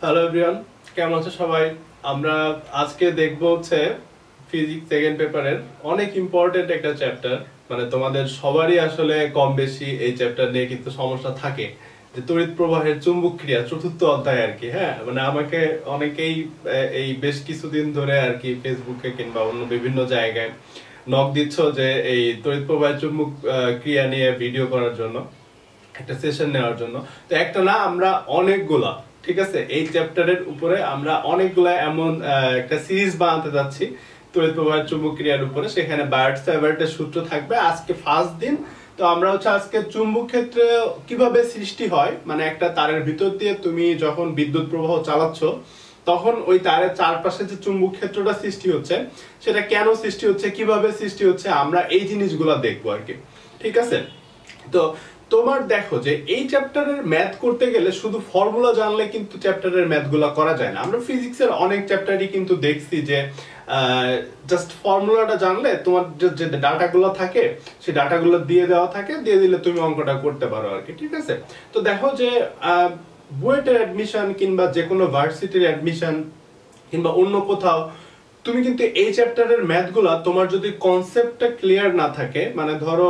Hello everyone, কেমন আছো সবাই? আমরা আজকে দেখবো হচ্ছে ফিজিক্স সেকেন্ড পেপারের অনেক ইম্পর্টেন্ট একটা চ্যাপ্টার। মানে তোমাদের সবারই আসলে কম বেশি এই চ্যাপ্টার নিয়ে কিন্তু সমস্যা থাকে, যে তড়িৎ প্রবাহের চুম্বক ক্রিয়া, চতুর্থ অধ্যায় আর কি। হ্যাঁ, মানে আমাকে অনেকেই এই বেশ কিছুদিন ধরে আর কি ফেসবুকে কিংবা অন্য বিভিন্ন জায়গায় নক দিচ্ছ যে এই তড়িৎ প্রবাহের চুম্বক ক্রিয়া নিয়ে ভিডিও করার জন্য, একটা সেশন নেওয়ার জন্য। তো একটা না, আমরা অনেকগুলা, ঠিক আছে, এই চ্যাপ্টারের উপরে আমরা অনেকগুলা এমন একটা সিরিজ বানাতে যাচ্ছি তড়িৎ প্রবাহের চুম্বক ক্রিয়ার উপরে। সেখানে বায়ার্ট-স্যাভার্টের সূত্র থাকবে। আজকে ফার্স্ট দিন, তো আমরা হচ্ছে আজকে চুম্বক ক্ষেত্রে কিভাবে সৃষ্টি হয়, মানে একটা তারের ভিতর দিয়ে তুমি যখন বিদ্যুৎ প্রবাহ চালাচ্ছ তখন ওই তারের চারপাশে যে চুম্বক ক্ষেত্রটা সৃষ্টি হচ্ছে সেটা কেন সৃষ্টি হচ্ছে, কিভাবে সৃষ্টি হচ্ছে, আমরা এই জিনিসগুলো দেখবো আর কি। ঠিক আছে, তো তোমার দেখো যে এই চ্যাপ্টারের ম্যাথ করতে গেলে শুধু ফর্মুলা জানলে কিন্তু চ্যাপ্টারের ম্যাথগুলো করা যায় না। আমরা ফিজিক্সের অনেক চ্যাপ্টারই কিন্তু দেখছি যে জাস্ট ফর্মুলাটা জানলে তোমার যে ডাটাগুলো থাকে সেই ডাটাগুলো দিয়ে দেওয়া থাকে, দিয়ে দিলে তুমি অঙ্কটা করতে পারো আর কি। ঠিক আছে, তো দেখো যে বুয়েটের অ্যাডমিশন কিংবা যে কোনো ভার্সিটির অ্যাডমিশন কিংবা অন্য কোথাও তুমি কিন্তু এই চ্যাপ্টারের ম্যাথগুলা তোমার যদি কনসেপ্টটা ক্লিয়ার না থাকে, মানে ধরো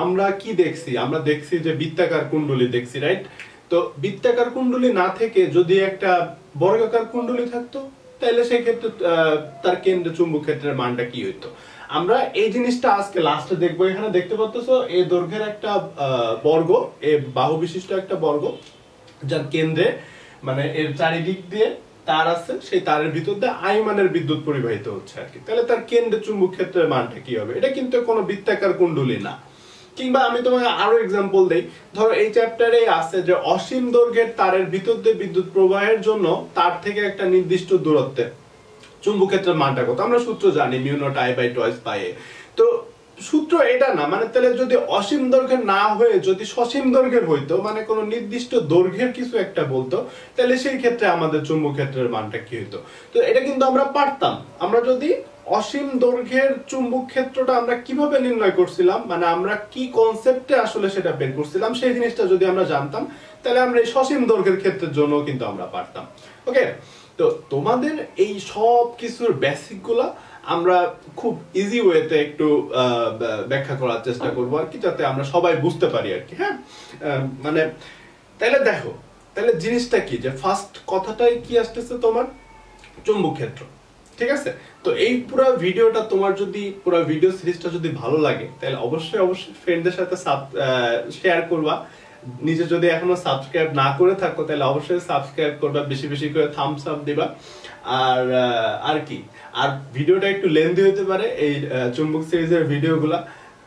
আমরা কি দেখছি, আমরা দেখছি যে বৃত্তাকার কুণ্ডলী দেখছি, রাইট? তো বৃত্তাকার কুণ্ডলী না থেকে যদি একটা বর্গাকার কুণ্ডলী থাকতো তাহলে সেই ক্ষেত্রে তার কেন্দ্রে চুম্বক ক্ষেত্রের মানটা কি হইতো। আমরা এই জিনিসটা আজকে লাস্টে দেখবো। এখানে দেখতে পাচ্ছ এই দৈর্ঘ্যের একটা বর্গ, এই বাহু বিশিষ্ট একটা বর্গ, যার কেন্দ্রে মানে এর চারিদিক দিয়ে তার আছে, সেই তারের ভিতর দিয়ে আই মানের বিদ্যুৎ পরিবাহিত হচ্ছে আর কি। তাহলে তার কেন্দ্রে চুম্বক ক্ষেত্রের মানটা কি হবে? এটা কিন্তু কোনো বৃত্তাকার কুণ্ডলী না। কিংবা আমি তোমাকে আরো এক্সাম্পল দেই, ধরো এই চ্যাপ্টারে আছে যে অসীম দৈর্ঘ্যের তারের ভিতর দিয়ে বিদ্যুৎ প্রবাহের জন্য তার থেকে একটা নির্দিষ্ট দূরত্বে চুম্বক ক্ষেত্রের মানটা কত, আমরা সূত্র জানি mu naught I by twice pi a. তো সূত্র এটা না, মানে তাহলে যদি অসীম দৈর্ঘ্যের না হয়ে যদি সসীম দৈর্ঘ্যের হইতো, মানে কোনো নির্দিষ্ট দৈর্ঘ্যের কিছু একটা বলতো, তাহলে সেই ক্ষেত্রে আমাদের চুম্বক ক্ষেত্রের মানটা কি হইতো। তো এটা কিন্তু আমরা পারতাম। আমরা যদি অসীম দৈর্ঘ্যের চুম্বক ক্ষেত্রটা আমরা কিভাবে নির্ণয় করছিলাম, মানে আমরা কি কনসেপ্টে আসলে সেটা বের করছিলাম, সেই জিনিসটা যদি আমরা জানতাম তাহলে আমরা এই সসীম দৈর্ঘ্যের ক্ষেত্রের জন্য কিন্তু আমরা পারতাম। ওকে, তো তোমাদের এই সব কিছুর বেসিক গুলা আমরা খুব ইজি ওয়েতে একটু ব্যাখ্যা করার চেষ্টা করবো আর কি, যাতে আমরা সবাই বুঝতে পারি আর কি। হ্যাঁ, মানে তাহলে দেখো, তাহলে জিনিসটা কি, যে ফার্স্ট কথাটাই কি আসতেছে তোমার চুম্বক ক্ষেত্র। ঠিক আছে, তো এই পুরো ভিডিওটা তোমার যদি পুরো ভিডিও সিরিজটা যদি ভালো লাগে তাহলে অবশ্যই অবশ্যই ফ্রেন্ডদের সাথে শেয়ার করবা। নিজে যদি এখনো সাবস্ক্রাইব না করে থাকো তাহলে অবশ্যই সাবস্ক্রাইব করবা, বেশি বেশি করে থামস আপ দিবা। আর কি, আর ভিডিওটা একটু লেন্থি হতে পারে এই চুম্বক সিরিজের ভিডিওগুলা।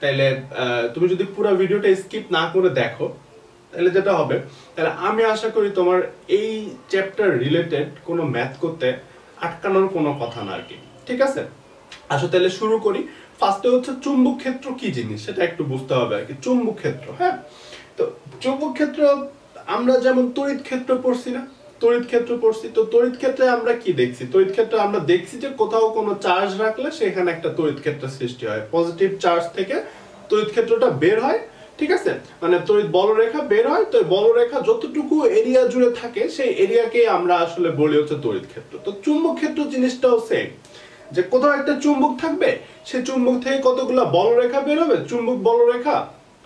তাহলে তুমি যদি পুরো ভিডিওটা স্কিপ না করে দেখো তাহলে যেটা হবে, তাহলে আমি আশা করি তোমার এই চ্যাপ্টার রিলেটেড কোনো ম্যাথ করতে আটকানোর কোনো কথা না আর কি। ঠিক আছে, আসো তাহলে শুরু করি। ফার্স্টে হচ্ছে চুম্বক ক্ষেত্র কি জিনিস সেটা একটু বুঝতে হবে আর কি। চুম্বক ক্ষেত্র, হ্যাঁ, তো চুম্বক ক্ষেত্র আমরা যেমন তড়িৎ ক্ষেত্র পড়ছি না, তড়িৎ ক্ষেত্র পড়ছি, তো তড়িৎ ক্ষেত্রে আমরা কি দেখছি? তড়িৎ ক্ষেত্রে আমরা দেখছি যে কোথাও কোনো চার্জ রাখলে সেখানে একটা তড়িৎ ক্ষেত্র সৃষ্টি হয়, পজিটিভ চার্জ থেকে তড়িৎ ক্ষেত্রটা বের হয়। ঠিক আছে, মানে তড়িৎ বলরেখা বের হয়, তো বলরেখা যতটুকু এরিয়া জুড়ে থাকে সেই এরিয়াকে আমরা আসলে বলি হচ্ছে তড়িৎ ক্ষেত্র। তো চুম্বক ক্ষেত্র জিনিসটাও সেম, যে কোথাও একটা চুম্বক থাকবে, সেই চুম্বক থেকে কতগুলা বলরেখা বের হবে, চুম্বক বলরেখা।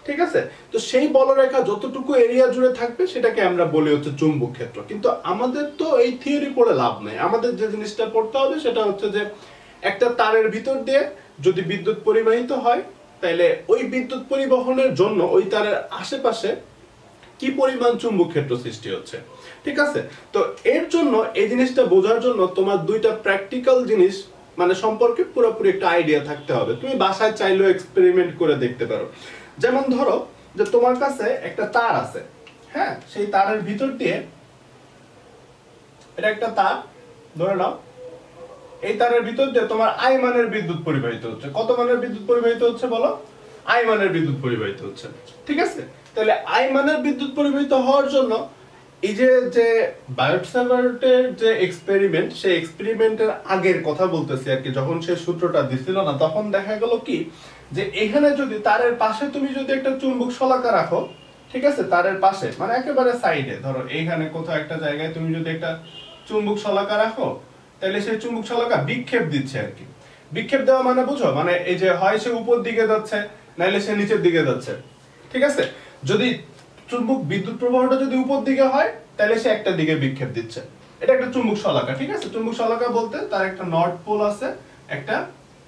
ঠিক আছে, তো সেই বলরেখা যতটুকু এরিয়া জুড়ে থাকবে সেটাকে আমরা বলি হচ্ছে চুম্বক ক্ষেত্র। কিন্তু আমাদের তো এই থিওরি পড়ে লাভ নাই, আমাদের যে জিনিসটা পড়তে হবে সেটা হচ্ছে যে একটা তারের ভিতর দিয়ে যদি বিদ্যুৎ পরিবাহিত হয় তাহলে ওই বিদ্যুৎ পরিবহনের জন্য ওই তারের আশেপাশে কি পরিমাণ চুম্বক ক্ষেত্র সৃষ্টি হচ্ছে। ঠিক আছে, তো এর জন্য এই জিনিসটা বোঝার জন্য তোমার দুইটা প্র্যাকটিক্যাল জিনিস মানে সম্পর্কে পুরোপুরি একটা আইডিয়া থাকতে হবে। তুমি বাসায় চাইলেও এক্সপেরিমেন্ট করে দেখতে পারো। যেমন ধরো যে তোমার কাছে একটা তার আছে, হ্যাঁ, সেই তারের ভিতর দিয়ে, এটা একটা তার ধরে নাও, এই তারের ভিতর দিয়ে তোমার আই মানের বিদ্যুৎ পরিবাহিত হচ্ছে। কত মানের বিদ্যুৎ পরিবাহিত হচ্ছে বলো? আই মানের বিদ্যুৎ পরিবাহিত হচ্ছে। ঠিক আছে, তাহলে আই মানের বিদ্যুৎ পরিবাহিত হওয়ার জন্য এই যে বায়ার্ট-স্যাভার্টের যে এক্সপেরিমেন্ট, সেই এক্সপেরিমেন্টের আগের কথা বলতেছি আর কি, যখন সে সূত্রটা দিছিল না তখন দেখা গেল কি, যে এখানে যদি তারের পাশে তুমি যদি একটা চুম্বক শলাকা রাখো, ঠিক আছে, তারের পাশে মানে একেবারে সাইডে, ধরো এইখানে কোথাও একটা জায়গায় তুমি যদি একটা চুম্বক শলাকা রাখো, তাহলে সেই চুম্বক শলাকা বিক্ষেপ দিচ্ছে আর কি। বিক্ষেপ দেওয়া মানে বুঝো, মানে এই যে হয় সে উপর দিকে যাচ্ছে, নাইলে সে নিচের দিকে যাচ্ছে, ঠিক আছে। যদি চুম্বক বিদ্যুৎ প্রবাহটা যদি উপর দিকে হয়, তাহলে সে একটা দিকে বিক্ষেপ দিচ্ছে, এটা একটা চুম্বক শলাকা, ঠিক আছে। চুম্বক শলাকা বলতে তার একটা নর্থ পোল আছে, একটা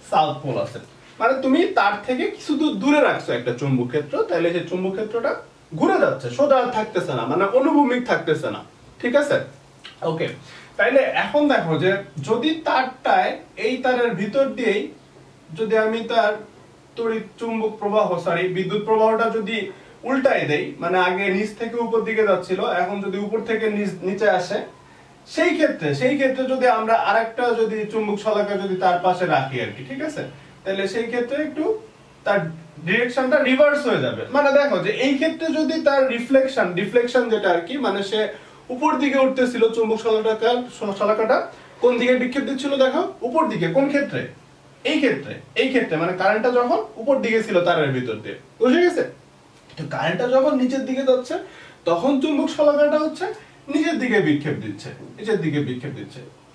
সাউথ পোল আছে, মানে তুমি তার থেকে কিছু দূরে রাখছো একটা চুম্বক ক্ষেত্র, তাহলে সেই চুম্বক ক্ষেত্রটা ঘুরে যাচ্ছে, সোজা থাকতেছে না, মানে অনুভূমিক থাকতেছে না, ঠিক আছে। ওকে, তাইলে এখন দেখো যে যদি তারটায় এই তারের ভিতর দিয়েই যদি আমি তার তড়িৎ চুম্বক প্রবাহ বিদ্যুৎ প্রবাহটা যদি উল্টাই দেই, মানে আগে নিচ থেকে উপর দিকে যাচ্ছিল, এখন যদি উপর থেকে নিচে আসে, সেই ক্ষেত্রে যদি আমরা আরেকটা যদি চুম্বক শলাকা যদি তার পাশে রাখি আর কি, ঠিক আছে, তাহলে সেই ক্ষেত্রে একটু তার ডিরেকশনটা রিভার্স হয়ে যাবে। মানে দেখো যে এই ক্ষেত্রে যদি তার ডিফ্লেকশন যেটা আর কি, মানে সে উপর দিকে উঠতেছিল, চুম্বক শলাকাটা কোন দিকে বিক্ষেপ দিচ্ছিল দেখো, উপর দিকে। কোন ক্ষেত্রে? এই ক্ষেত্রে মানে কারেন্টটা যখন উপর দিকে ছিল তারের ভিতর দিয়ে, বুঝে গেছে? তো কারেন্টটা যখন নিচের দিকে যাচ্ছে, তখন চুম্বক শলাকাটা হচ্ছে নিচের দিকে বিক্ষেপ দিচ্ছে।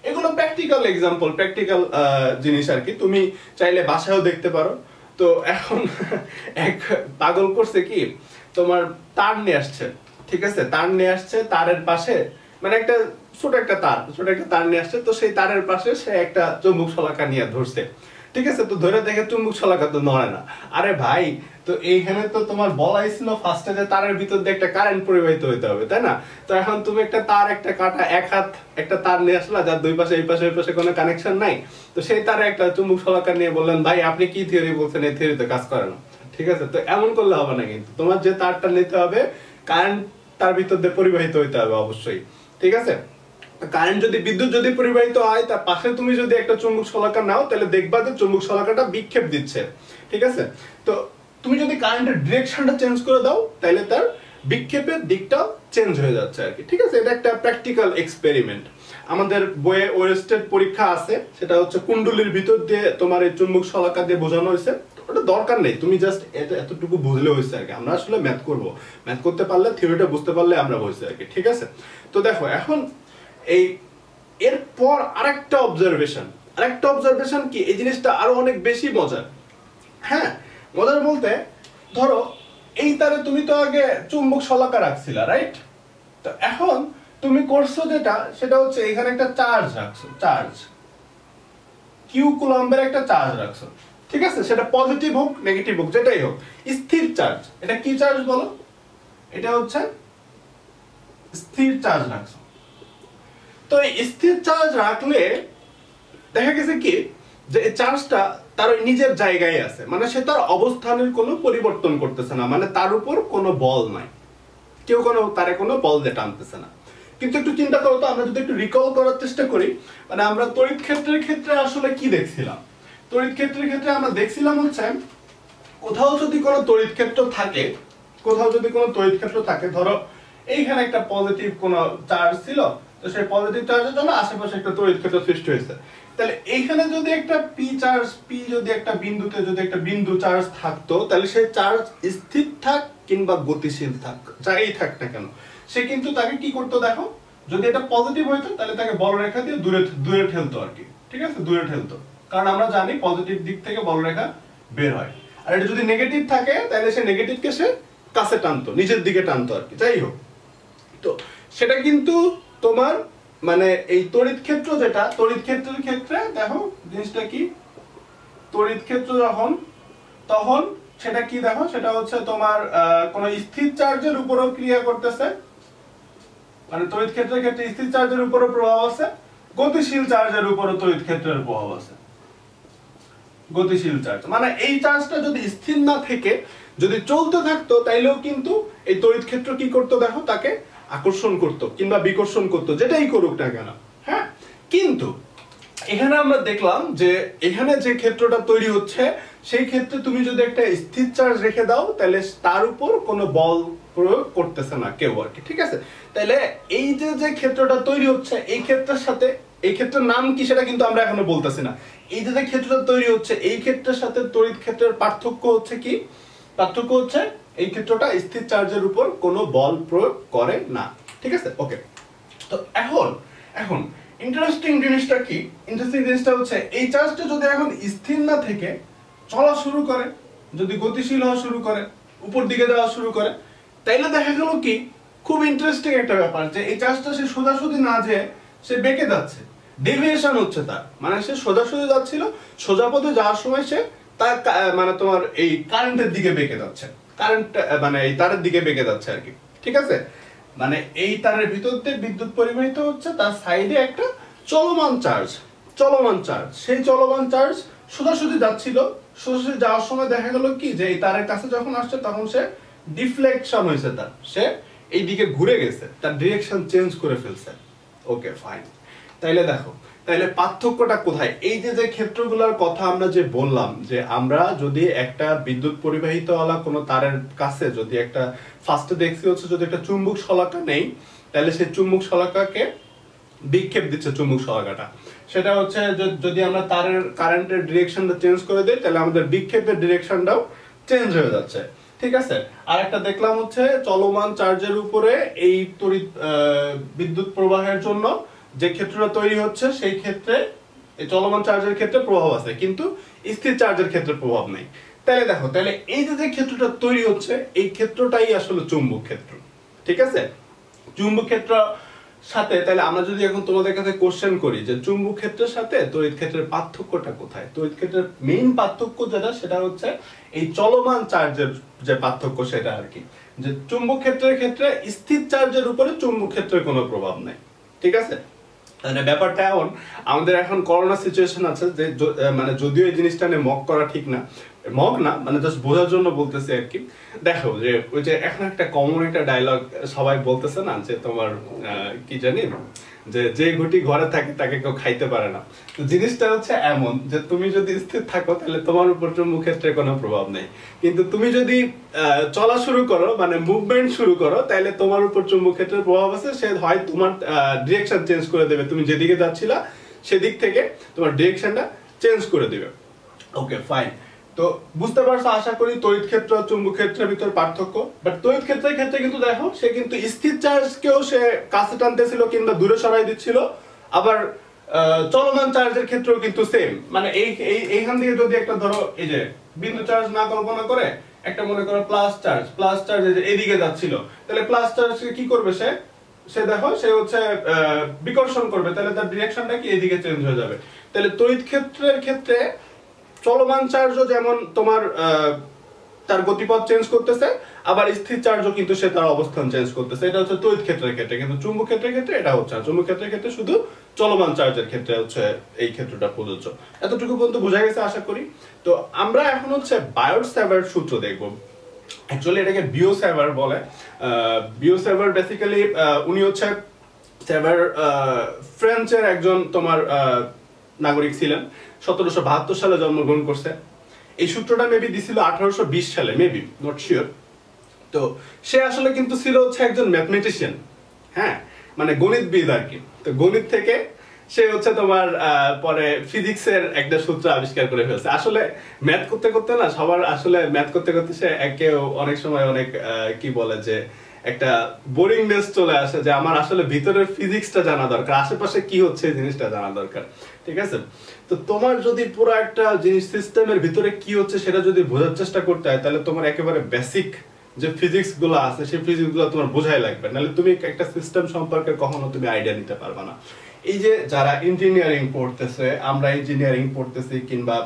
এগুলো প্র্যাকটিক্যাল এক্সাম্পল, প্র্যাকটিক্যাল জিনিস আর কি, তুমি চাইলে বাসায়ও দেখতে পারো। তো এখন এক পাগল করছে কি, তোমার তার নিয়ে আসছে, ঠিক আছে, তার নিয়ে আসছে, তারের পাশে মানে একটা ছোট একটা তার নিয়ে আসছে, তো সেই তারের পাশে সে একটা চুম্বক শলাকা নিয়ে ধরছে, ঠিক আছে। তো ধরে দেখে চুম্বক শলাকা তো নড়ে না। আরে ভাই, তো এইখানে তো তোমার বলাই ছিল ফার্স্টে যে তারের ভিতর দিয়ে একটা কারেন্ট পরিবাহিত হইতে হবে, তাই না? তো এখন তুমি একটা তার, একটা কাটা, এক হাত একটা তার নিয়ে আসলা, যার দুই পাশে এই পাশে ওই পাশে কোনো কানেকশন নাই, তো সেই তারে একটা চুম্বক শলাকা নিয়ে বললেন, ভাই আপনি কি থিওরি বলছেন, এই থিওরিতে কাজ করে না, ঠিক আছে। তো এমন করলে হবে না, কিন্তু তোমার যে তারটা নিতে হবে, কারেন্ট তার ভিতর দিয়ে পরিবাহিত হইতে হবে অবশ্যই, ঠিক আছে। কারেন্ট যদি, বিদ্যুৎ যদি পরিবাহিত হয়, তার পাশে তুমি যদি একটা চুম্বক শলাকা নাও, তাহলে দেখবা যে চুম্বক শলাকাটা বিক্ষেপ দিচ্ছে, ঠিক আছে। তো তুমি যদি কারেন্টের ডিরেকশনটা চেঞ্জ করে দাও, তাহলে তার বিক্ষেপের দিকটাও চেঞ্জ হয়ে যাচ্ছে আর কি, ঠিক আছে। এটা একটা প্র্যাকটিক্যাল এক্সপেরিমেন্ট। আমাদের বইয়ে ওয়েস্টেড পরীক্ষা আছে, সেটা হচ্ছে কুণ্ডলীর ভিতর দিয়ে তোমার এই চুম্বক শলাকা দিয়ে বোঝানো হয়েছে। ওটা দরকার নেই, তুমি জাস্ট এতটুকু বুঝলে হয়েছে আর কি। আমরা আসলে ম্যাথ করবো, ম্যাথ করতে পারলে, থিওরিটা বুঝতে পারলে আমরা হয়েছে আর কি, ঠিক আছে। তো দেখো এখন এরপর আরেকটা অবজারভেশন কি, এই জিনিসটা আরো অনেক বেশি মজার। হ্যাঁ, মজার বলতে ধরো এই তারে তুমি তো আগে চুম্বক শলাকা রাখছিলা, রাইট? তো এখন তুমি করছো যেটা, সেটা হচ্ছে এখানে একটা চার্জ রাখছো, কিউ কুলম্বের একটা চার্জ রাখছো, ঠিক আছে। সেটা পজিটিভ হোক নেগেটিভ হোক যেটাই হোক, স্থির চার্জ। এটা কি চার্জ বলো? এটা হচ্ছে স্থির চার্জ রাখছো। তো এই স্থির চার্জ রাখলে দেখা গেছে কি, যে এই চার্জটা তার নিজের জায়গায় আছে, মানে সে তার অবস্থানের কোনো পরিবর্তন করতেছে না, মানে তার উপর কোনো বল নাই, কেউ তারে কোনো বল দিয়ে টানতেছে না। কিন্তু একটু চিন্তা করো তো, আমরা যদি একটু রিকল করার চেষ্টা করি, মানে আমরা তড়িৎ ক্ষেত্রের ক্ষেত্রে আসলে কি দেখছিলাম? তড়িৎ ক্ষেত্রের ক্ষেত্রে আমরা দেখছিলাম হচ্ছে, কোথাও যদি কোনো তড়িৎ ক্ষেত্র থাকে, ধরো এইখানে একটা পজিটিভ কোনো চার্জ ছিল, তো সেই পজিটিভ চার্জের জন্য আশেপাশে একটা তড়িৎ ক্ষেত্র সৃষ্টি হয়েছে। তাহলে এইখানে যদি একটা পি যদি একটা বিন্দুতে যদি একটা বিন্দু চার্জ থাকতো, তাহলে সেই চার্জ স্থির থাক কিংবা গতিশীল থাক, যাই থাক না কেন, সে কিন্তু তাকে কি করতো দেখো, যদি এটা পজিটিভ হইতো তাহলে তাকে বলরেখা দিয়ে দূরে ঠেলতো আর কি, ঠিক আছে, দূরে ঠেলতো। কারণ আমরা জানি পজিটিভ দিক থেকে বলরেখা বের হয়। আর এটা যদি নেগেটিভ থাকে, তাহলে সে নেগেটিভকে সে কাছে টানতো, নিচের দিকে টানতো আর কি, যাই হোক। তো সেটা কিন্তু তোমার মানে এই তড়িৎ ক্ষেত্র যেটা, তড়িৎ ক্ষেত্রের ক্ষেত্রে দেখো জিনিসটা কি, তড়িৎ ক্ষেত্র তখন সেটা কি দেখো, সেটা হচ্ছে তোমার কোন স্থির চার্জের উপরও ক্রিয়া করতেছে, মানে তড়িৎ ক্ষেত্রের ক্ষেত্রে স্থির চার্জের উপরও প্রভাব আছে, গতিশীল চার্জের উপরও তড়িৎ ক্ষেত্রের প্রভাব আছে। গতিশীল চার্জ মানে এই চার্জটা যদি স্থির না থেকে যদি চলতে থাকতো, তাইলেও কিন্তু এই তড়িৎ ক্ষেত্র কি করতো দেখো, তাকে আকর্ষণ করতো কিংবা বিকর্ষণ করতো, যেটাই করুক না কেন। হ্যাঁ, কিন্তু এখানে আমরা দেখলাম যে এখানে যে ক্ষেত্রটা তৈরি হচ্ছে, সেই ক্ষেত্রে তুমি যদি একটা স্থির চার্জ রেখে দাও, তাহলে তার উপর কোনো বল প্রয়োগ করতেছে না কেউ আর কি, ঠিক আছে। তাহলে এই যে ক্ষেত্রটা তৈরি হচ্ছে, এই ক্ষেত্রের সাথে, এই ক্ষেত্রের নাম কি সেটা কিন্তু আমরা এখনো বলতেছি না। এই যে ক্ষেত্রটা তৈরি হচ্ছে, এই ক্ষেত্রের সাথে তড়িৎ ক্ষেত্রের পার্থক্য হচ্ছে কি? পার্থক্য হচ্ছে এই ক্ষেত্রটা স্থির চার্জের উপর কোনো বল প্রয়োগ করে না, ঠিক আছে। ওকে, তো এখন ইন্টারেস্টিং জিনিসটা কি, ইন্টারেস্টিং জিনিসটা হচ্ছে এই চার্জটা যদি এখন স্থির না থেকে চলা শুরু করে, যদি গতিশীল হওয়া শুরু করে, উপর দিকে যাওয়া শুরু করে, তাইলে দেখা গেল কি খুব ইন্টারেস্টিং একটা ব্যাপার যে এই চার্জটা সে সোজাসুজি না যে সে বেঁকে যাচ্ছে, ডেভিয়েশন হচ্ছে তার, মানে সে সোজাসুজি যাচ্ছিল, সোজা পথে যাওয়ার সময় সে তার মানে তোমার এই কারেন্টের দিকে বেঁকে যাচ্ছে, কারেন্ট মানে এই তারের দিকে বেঁকে যাচ্ছে আর কি, ঠিক আছে। মানে এই তারের ভিতর দিয়ে বিদ্যুৎ পরিবাহিত হচ্ছে, তার সাইডে একটা চলমান চার্জ, সেই চলমান চার্জ সোজাসুজি যাচ্ছিল, সোজাসুজি যাওয়ার সময় দেখা গেল কি যে এই তারের কাছে যখন আসছে তখন সে ডিফ্লেকশন হয়েছে, তার সে এই দিকে ঘুরে গেছে, তার ডিরেকশন চেঞ্জ করে ফেলছে। ওকে ফাইন, তাইলে দেখো তাইলে পার্থক্যটা কোথায়? এই যে ক্ষেত্রগুলোর কথা আমরা যে বললাম, যে আমরা যদি একটা বিদ্যুৎ পরিবাহিত ওয়ালা কোনো তারের কাছে যদি একটা ফার্স্টে দেখছি হচ্ছে যদি একটা চুম্বক শলাকা নেই, তাহলে সেই চুম্বক শলাকাকে বিক্ষেপ দিচ্ছে চুম্বক শলাকাটা, সেটা হচ্ছে যদি আমরা তারের কারেন্টের ডিরেকশনটা চেঞ্জ করে দিই তাহলে আমাদের বিক্ষেপের ডিরেকশনটাও চেঞ্জ হয়ে যাচ্ছে, ঠিক আছে। আর একটা দেখলাম হচ্ছে চলমান চার্জের উপরে এই তড়িৎ বিদ্যুৎ প্রবাহের জন্য যে ক্ষেত্রটা তৈরি হচ্ছে সেই ক্ষেত্রে এই চলমান চার্জের ক্ষেত্রে প্রভাব আছে, কিন্তু স্থির চার্জের ক্ষেত্রে প্রভাব নেই। তাহলে দেখো, তাহলে এই যে ক্ষেত্রটা তৈরি হচ্ছে এই ক্ষেত্রটাই আসলে চুম্বক ক্ষেত্র, ঠিক আছে। চুম্বক ক্ষেত্র সাথে তাহলে আমরা যদি এখন তোমাদের কাছে কোশ্চেন করি যে চুম্বক ক্ষেত্রের সাথে তড়িৎ ক্ষেত্রের পার্থক্যটা কোথায়, তড়িৎ ক্ষেত্রের মেইন পার্থক্য যেটা সেটা হচ্ছে এই চলমান চার্জের যে পার্থক্য সেটা আর কি, যে চুম্বক ক্ষেত্রের ক্ষেত্রে স্থির চার্জের উপরে চুম্বক ক্ষেত্রের কোনো প্রভাব নাই, ঠিক আছে। মানে ব্যাপারটা এমন, আমাদের এখন করোনা সিচুয়েশন আছে যে মানে যদিও এই জিনিসটা নিয়ে মক করা ঠিক না, মক না মানে জাস্ট বোঝার জন্য বলতেছি আর কি। দেখো যে ওই যে এখন একটা কমন একটা ডায়লগ সবাই বলতেছে না যে তোমার কি জানি যে ঘটি ঘরে থাকে তাকে কেউ খাইতে পারে না, তো জিনিসটা হচ্ছে এমন যে তুমি যদি স্থির থাকো তাহলে তোমার উপর চুম্বক ক্ষেত্রের কোনো প্রভাব নেই, কিন্তু তুমি যদি চলা শুরু করো মানে মুভমেন্ট শুরু করো তাহলে তোমার উপর চুম্বক ক্ষেত্রের প্রভাব আছে, সে হয় তোমার ডিরেকশন চেঞ্জ করে দেবে, তুমি যেদিকে যাচ্ছিলা সেদিক থেকে তোমার ডিরেকশনটা চেঞ্জ করে দেবে। ওকে ফাইন, তো বুঝতে পারছো আশা করি তড়িৎ ক্ষেত্র আর চুম্বক ক্ষেত্রের ভিতর পার্থক্য। বাট তড়িৎ ক্ষেত্রের ক্ষেত্রে কিন্তু দেখো সে কিন্তু স্থির চার্জকেও সে কাছে টানতেছিল কিংবা দূরে সরাই দিচ্ছিল, আবার চলমান চার্জের ক্ষেত্রেও কিন্তু সেম, মানে এইখান থেকে যদি একটা ধরো এই যে বিন্দু চার্জ না কল্পনা করে একটা মনে করো প্লাস চার্জ এদিকে যাচ্ছিল, তাহলে প্লাস চার্জকে কি করবে সে দেখো সে হচ্ছে বিকর্ষণ করবে, তাহলে তার ডিরেকশনটা কি এদিকে চেঞ্জ হয়ে যাবে। তাহলে তড়িৎ ক্ষেত্রের ক্ষেত্রে চলমান চার্জও যেমন তোমার তার গতিপথ চেঞ্জ করতেছে, আবার স্থির চার্জও কিন্তু সে তার অবস্থান চেঞ্জ করতেছে, এটা হচ্ছে তড়িৎ ক্ষেত্রের ক্ষেত্রে। কিন্তু চুম্বক ক্ষেত্রের ক্ষেত্রে এটা হচ্ছে না, চুম্বক ক্ষেত্রের ক্ষেত্রে শুধু চলমান চার্জের ক্ষেত্রে হচ্ছে এই ক্ষেত্রটা প্রযোজ্য। এতটুকু পর্যন্ত বোঝা গেছে আশা করি। তো আমরা এখন হচ্ছে বায়োট-স্যাভার্ট সূত্র দেখব। অ্যাকচুয়ালি এটাকে বিও-স্যাভার বলে। বিও-স্যাভার বেসিক্যালি উনি হচ্ছে স্যাভার ফ্রেঞ্চের একজন তোমার নাগরিক ছিলেন, 1772 সালে জন্মগ্রহণ করছে। এই সূত্রটা মেবি দিছিল 1820 সালে, মেবি নট শিওর। তো সে আসলে কিন্তু ছিল হচ্ছে একজন ম্যাথমেটিশিয়ান, হ্যাঁ মানে গণিতবিদ আর কি। তো গণিত থেকে সে হচ্ছে তোমার পরে ফিজিক্সের একটা সূত্র আবিষ্কার করে ফেলছে। আসলে ম্যাথ করতে করতে না সবার আসলে ম্যাথ করতে করতে সে একেও অনেক সময় অনেক কি বলে যে একটা বোরিংনেস চলে আসে, যে আমার আসলে ভিতরের ফিজিক্সটা জানা দরকার, আশেপাশে কি হচ্ছে এই জিনিসটা জানা দরকার, ঠিক আছে। তো তোমার যদি পুরো একটা জিনিস সিস্টেমের ভিতরে কি হচ্ছে সেটা যদি বোঝার চেষ্টা করতে হয় তাহলে তোমার একেবারে বেসিক যে ফিজিক্স গুলো আছে সেই ফিজিক্স গুলো তোমার বোঝাই লাগবে, নাহলে তুমি একটা সিস্টেম সম্পর্কে কখনো তুমি আইডিয়া নিতে পারবে না। এই যে যারা ইঞ্জিনিয়ারিং পড়তেছে, আমরা ইঞ্জিনিয়ারিং পড়তেছি কিংবা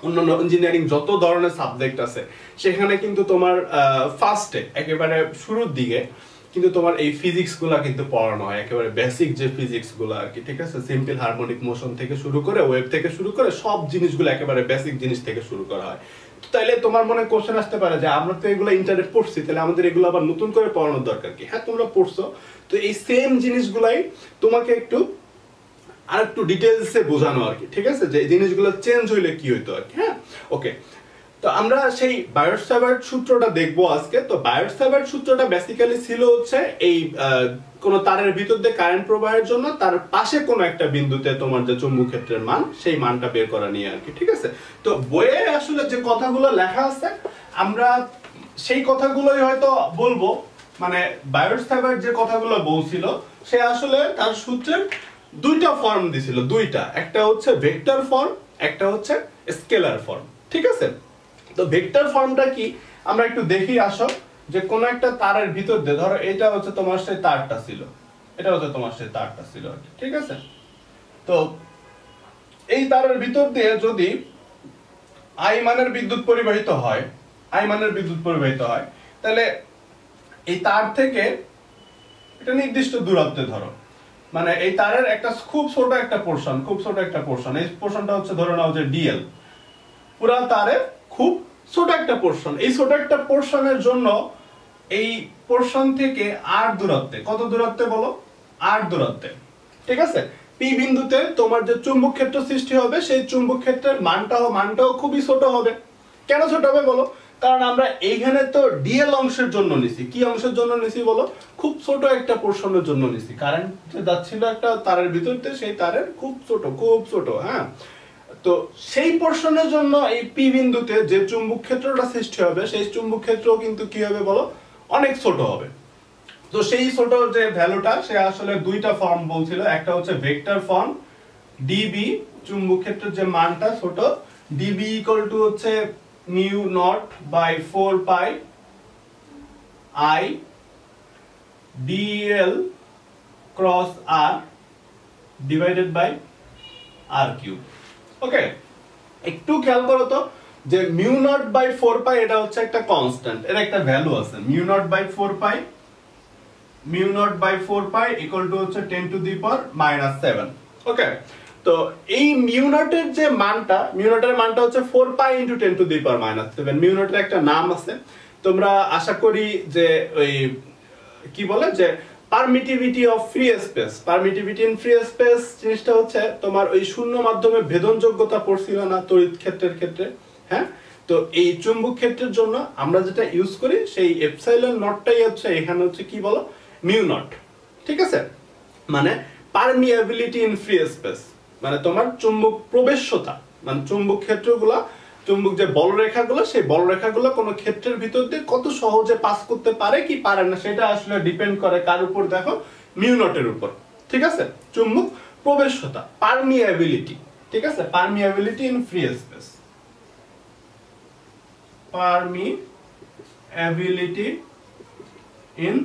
অন্যান্য ইঞ্জিনিয়ারিং যত ধরনের সাবজেক্ট আছে সেখানে কিন্তু তোমার ফার্স্টে একেবারে শুরুর দিকে কিন্তু তোমার এই ফিজিক্স গুলা কিন্তু পড়ানো হয়, একেবারে বেসিক যে ফিজিক্স গুলো আর কি, ঠিক আছে। সিম্পল হারমোনিক মোশন থেকে শুরু করে ওয়েভ থেকে শুরু করে সব জিনিসগুলো একেবারে বেসিক জিনিস থেকে শুরু করা হয়। তাইলে তোমার মনে কোশ্চেন আসতে পারে যে আমরা তো এগুলো ইন্টারনেট পড়ছি, তাহলে আমাদের এগুলো আবার নতুন করে পড়ানোর দরকার কি? হ্যাঁ তোমরা পড়ছো, তো এই সেম জিনিসগুলাই তোমাকে একটু আর একটু ডিটেইলসে বোঝানো আর কি, ঠিক আছে, যে এই জিনিসগুলো চেঞ্জ হইলে কি হইতো আর কি। হ্যাঁ ওকে, তো আমরা সেই বায়োট-স্যাভার্ট সূত্রটা দেখবো আজকে। তো বায়োট-স্যাভার্ট সূত্রটা বেসিক্যালি ছিল হচ্ছে এই কোন তারের ভিতর দিয়ে কারেন্ট প্রবাহের জন্য তার পাশে কোন একটা বিন্দুতে তোমার যে চুম্বক ক্ষেত্রের মান সেই মানটা বের করা নিয়ে আর কি, ঠিক আছে। তো বইয়ে আসলে যে কথাগুলো লেখা আছে আমরা সেই কথাগুলোই হয়তো বলবো, মানে বায়োট-স্যাভার্ট যে কথাগুলো বলছিল সে আসলে তার সূত্রের দুইটা ফর্ম দিছিল, দুইটা, একটা হচ্ছে ভেক্টর ফর্ম, একটা হচ্ছে স্কেলার ফর্ম। ঠিক আছে, তো ভেক্টর ফর্মটা কি আমরা একটু দেখি আসো, যে কোন একটা তারের ভিতর দিয়ে, ধরো এটা হচ্ছে তোমার সেই তারটা ছিল, এটা হচ্ছে তোমার সেই তারটা ছিল, ঠিক আছে। তো এই তারের ভিতর দিয়ে যদি I মানের বিদ্যুৎ পরিবাহিত হয়, I মানের বিদ্যুৎ পরিবাহিত হয়, তাহলে এই তার থেকে একটা নির্দিষ্ট দূরত্বে, ধরো মানে এই তারের একটা খুব ছোট একটা পোরশন, খুব ছোট একটা পোরশন, এই পোরশনটা হচ্ছে ধরে নাও যে ডিএল, পুরা তারের খুব ছোট একটা পোরশন, এই ছোট একটা পোরশনের জন্য এই পোরশন থেকে আর দূরত্বে, কত দূরত্বে বলো, আর দূরত্বে, ঠিক আছে, পি বিন্দুতে তোমার যে চুম্বক ক্ষেত্র সৃষ্টি হবে সেই চুম্বক ক্ষেত্রের মানটাও খুবই ছোট হবে। কেন ছোট হবে বলো, কারণ আমরা এইখানে তো ডিএল অংশের জন্য নিছি, কি অংশের জন্য নিছি বলো, খুব ছোট একটা পোরশনের জন্য নিছি, কারেন্ট যে যাচ্ছিল একটা তারের ভিতর দিয়ে, সেই তারের খুব ছোট, হ্যাঁ। তো সেই পোরশনের জন্য এই পি বিন্দুতে যে চুম্বক ক্ষেত্রটা সৃষ্টি হবে সেই চুম্বক ক্ষেত্র কিন্তু কি হবে বলো, অনেক ছোট হবে। তো সেই ছোট যে ভ্যালুটা, সে আসলে দুইটা ফর্ম বলছিল, একটা হচ্ছে ভেক্টর ফর্ম ডিবি, চুম্বক ক্ষেত্রের যে মানটা ছোট, ডিবি ইকুয়াল টু হচ্ছে mu naught by 4 pi I dl cross r divided by r cube. Okay, একটু খেয়াল করো তো যে মিউ নট বাই 4 পাই এটা হচ্ছে একটা কনস্ট্যান্ট, এর একটা ভ্যালু আছে, mu naught by 4 pi, mu naught by 4 pi equal to হচ্ছে 10 টু দি পাওয়ার -7। ওকে, তো এই মিউ নটের যে মানটা, মিউ নটের মানটা হচ্ছে 4 pi into 10 to the power -7। Mu নটের একটা নাম আছে, তোমরা আশা করি যে ওই কি বলে যে permittivity of free space, permittivity in free space জিনিসটা হচ্ছে তোমার ওই শূন্য মাধ্যমে ভেদনযোগ্যতা পড়ছিল না তড়িৎ ক্ষেত্রের ক্ষেত্রে, হ্যাঁ। তো এই চুম্বক ক্ষেত্রের জন্য আমরা যেটা ইউজ করি সেই এপসাইলন নটটাই হচ্ছে এখানে হচ্ছে কি বলো, মিউ নট, ঠিক আছে, মানে পারমিয়াবিলিটি ইন ফ্রি স্পেস, মানে তোমার চুম্বক প্রবেশ্যতা, মানে চুম্বক ক্ষেত্রগুলা, চুম্বক যে বলরেখাগুলো, সেই বলরেখাগুলো কোন ক্ষেত্রের ভিতর দিয়ে কত সহজে পাস করতে পারে কি পারে না, সেটা আসলে ডিপেন্ড করে কার উপর দেখো, মিউ নটের উপর, ঠিক আছে। চুম্বক প্রবেশ্যতা, পারমিয়াবিলিটি, ঠিক আছে, permeability in free space, permeability in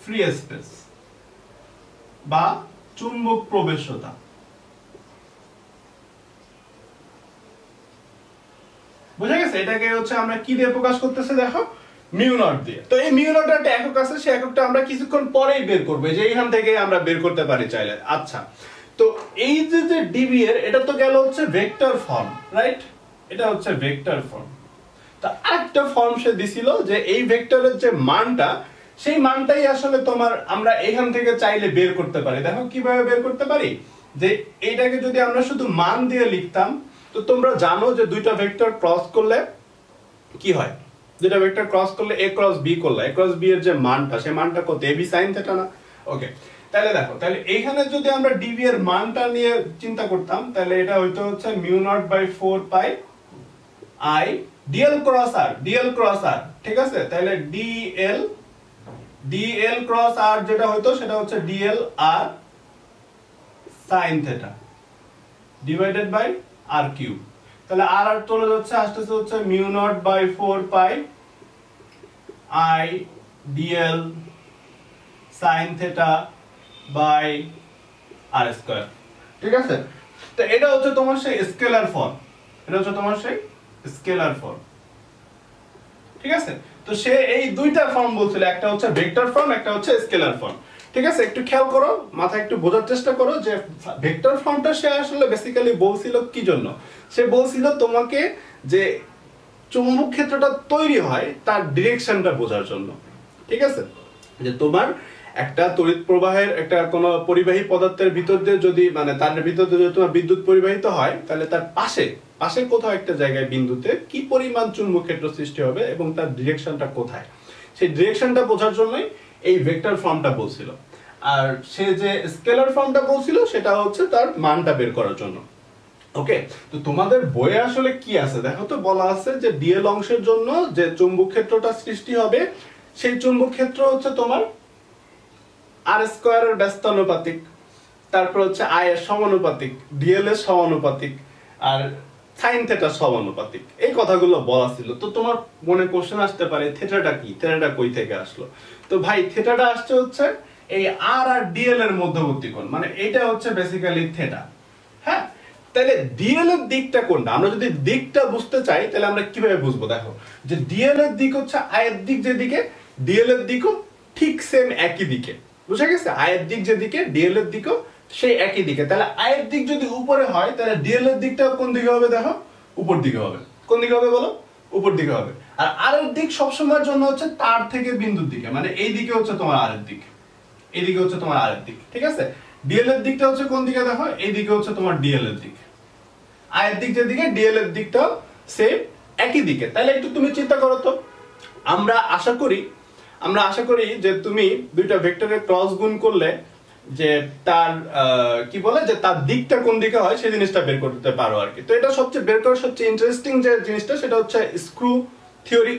free space বা চুম্বক প্রবেশ্যতা। বুঝা গেছে, এটাকে হচ্ছে আমরা কি দিয়ে প্রকাশ করতেছে দেখো, মিউ নট দিয়ে। তো এই মিউ নটের একটা একক আছে, সেই এককটা আমরা কিছুক্ষণ পরেই বের করব, যে এইখান থেকে আমরা বের করতে পারি চাইলে। আচ্ছা, তো এই যে ডিবি এর, এটা তো গেল হচ্ছে ভেক্টর ফর্ম, রাইট, এটা হচ্ছে ভেক্টর ফর্ম। তো আরেকটা ফর্ম সে দিছিল যে এই ভেক্টরের যে মানটা, সেই মানটাই আসলে তোমার আমরা এখান থেকে চাইলে বের করতে পারি। দেখো কিভাবে বের করতে পারি, যে এইটাকে যদি আমরা শুধু মান দিয়ে লিখতাম, তো তোমরা জানো যে দুইটা ভেক্টর ক্রস করলে কি হয়, দুইটা ভেক্টর ক্রস করলে a ক্রস b করলে, a ক্রস b এর যে মানটা, সেই মানটা কত, ab sin থিটা না। ওকে, তাহলে দেখো, তাহলে এইখানে যদি আমরা dv এর মানটা নিয়ে চিন্তা করতাম, তাহলে এটা হয়তো হচ্ছে mu naught by 4 pi i dl cross r, dl cross r, ঠিক আছে। তাহলে dl ক্রস r যেটা হয়তো সেটা হচ্ছে dl r sin theta divided by r cube. তাহলে r আর চলে যাচ্ছে, আসতেছে হচ্ছে mu naught by 4 pi i dl sin theta by r square, ঠিক আছে। তো এটা হচ্ছে তোমার সেই স্কেলার ফর্ম, এটা হচ্ছে তোমার সেই স্কেলার ফর্ম, ঠিক আছে। তো সে এই দুইটা ফর্ম বলছিল, একটা হচ্ছে ভেক্টর ফর্ম, একটা হচ্ছে স্কেলার ফর্ম, ঠিক আছে। একটু খেয়াল করো, মাথায় একটু বোঝার চেষ্টা করো যে ভেক্টর ফর্মটা সে আসলে বেসিক্যালি বলছিল কি জন্য, সে বলছিল তোমাকে যে চুম্বক ক্ষেত্রটা তৈরি হয় তার ডিরেকশনটা বোঝার জন্য, ঠিক আছে। যে তোমার একটা তড়িৎ প্রবাহের একটা কোন পরিবাহী পদার্থের ভিতর দিয়ে যদি, মানে তার ভিতর দিয়ে যদি তোমার বিদ্যুৎ পরিবাহিত হয়, তাহলে তার পাশে কোথাও একটা জায়গায় বিন্দুতে কি পরিমাণ চুম্বক ক্ষেত্র সৃষ্টি হবে এবং তার ডিরেকশনটা কোথায়, সেই ডিরেকশনটা বোঝার জন্যই এই ভেক্টর ফর্মটা বলছিল। আর সে যে স্কেলার ফর্মটা বলছিল সেটা হচ্ছে তার মানটা বের করার জন্য, ওকে, তো তোমাদের বইয়ে আসলে কি আছে দেখো তো, বলা আছে যে ডিএল অংশের জন্য যে চুম্বক ক্ষেত্রটা সৃষ্টি হবে সেই চুম্বক ক্ষেত্র হচ্ছে তোমার আর স্কয়ারের ব্যস্তানুপাতিক, তারপর হচ্ছে আই এর সমানুপাতিক, ডিএল এর সমানুপাতিক, আর সাইন থিটার সমানুপাতিক। এই কথাগুলো বলা ছিল। তো তোমার মনে কোশ্চেন আসতে পারে থিটাটা কি, থিটাটা কই থেকে আসলো? তো ভাই থিটাটা আসছে হচ্ছে এই আর আর ডিএল এর মধ্যবর্তী কোণ, মানে এটা হচ্ছে বেসিক্যালি থিটা। হ্যাঁ, তাহলে ডিএল এর দিকটা কোনটা? আমরা যদি দিকটা বুঝতে চাই তাহলে আমরা কিভাবে বুঝবো? দেখো যে ডিএল এর দিক হচ্ছে আয়ের দিক যেদিকে, ডিএল এর দিকও ঠিক সেম একই দিকে। বুঝা গেছে? আয়ের দিক যেদিকে ডিএল এর দিকও সেই একই দিকে। তাহলে আয়ের দিক যদি উপরে হয় তাহলে ডিএল এর দিকটাও কোন দিকে হবে? দেখো উপর দিকে হবে। কোন দিকে হবে বলো? উপর দিকে হবে। আর আর এর দিক সবসময়ের জন্য হচ্ছে তার থেকে বিন্দুর দিকে, মানে এই দিকে হচ্ছে তোমার আর এর দিক, এইদিকে হচ্ছে তোমার আর এর দিক। ঠিক আছে? ডিএল এর দিকটা হচ্ছে কোন দিকে? দেখো এই দিকে হচ্ছে তোমার ডিএল এর দিক। আয়ের দিক যেদিকে ডিএল এর দিকটাও সেম একই দিকে। তাহলে একটু তুমি চিন্তা করো তো, আমরা আশা করি যে তুমি দুইটা ভেক্টরের ক্রস গুণ করলে যে তার কি বলে যে তার দিকটা কোন দিকে হয় সেই জিনিসটা বের করতে পারো আর কি। তো এটা সবচেয়ে বের করার সবচেয়ে ইন্টারেস্টিং যে জিনিসটা সেটা হচ্ছে স্ক্রু থিওরি।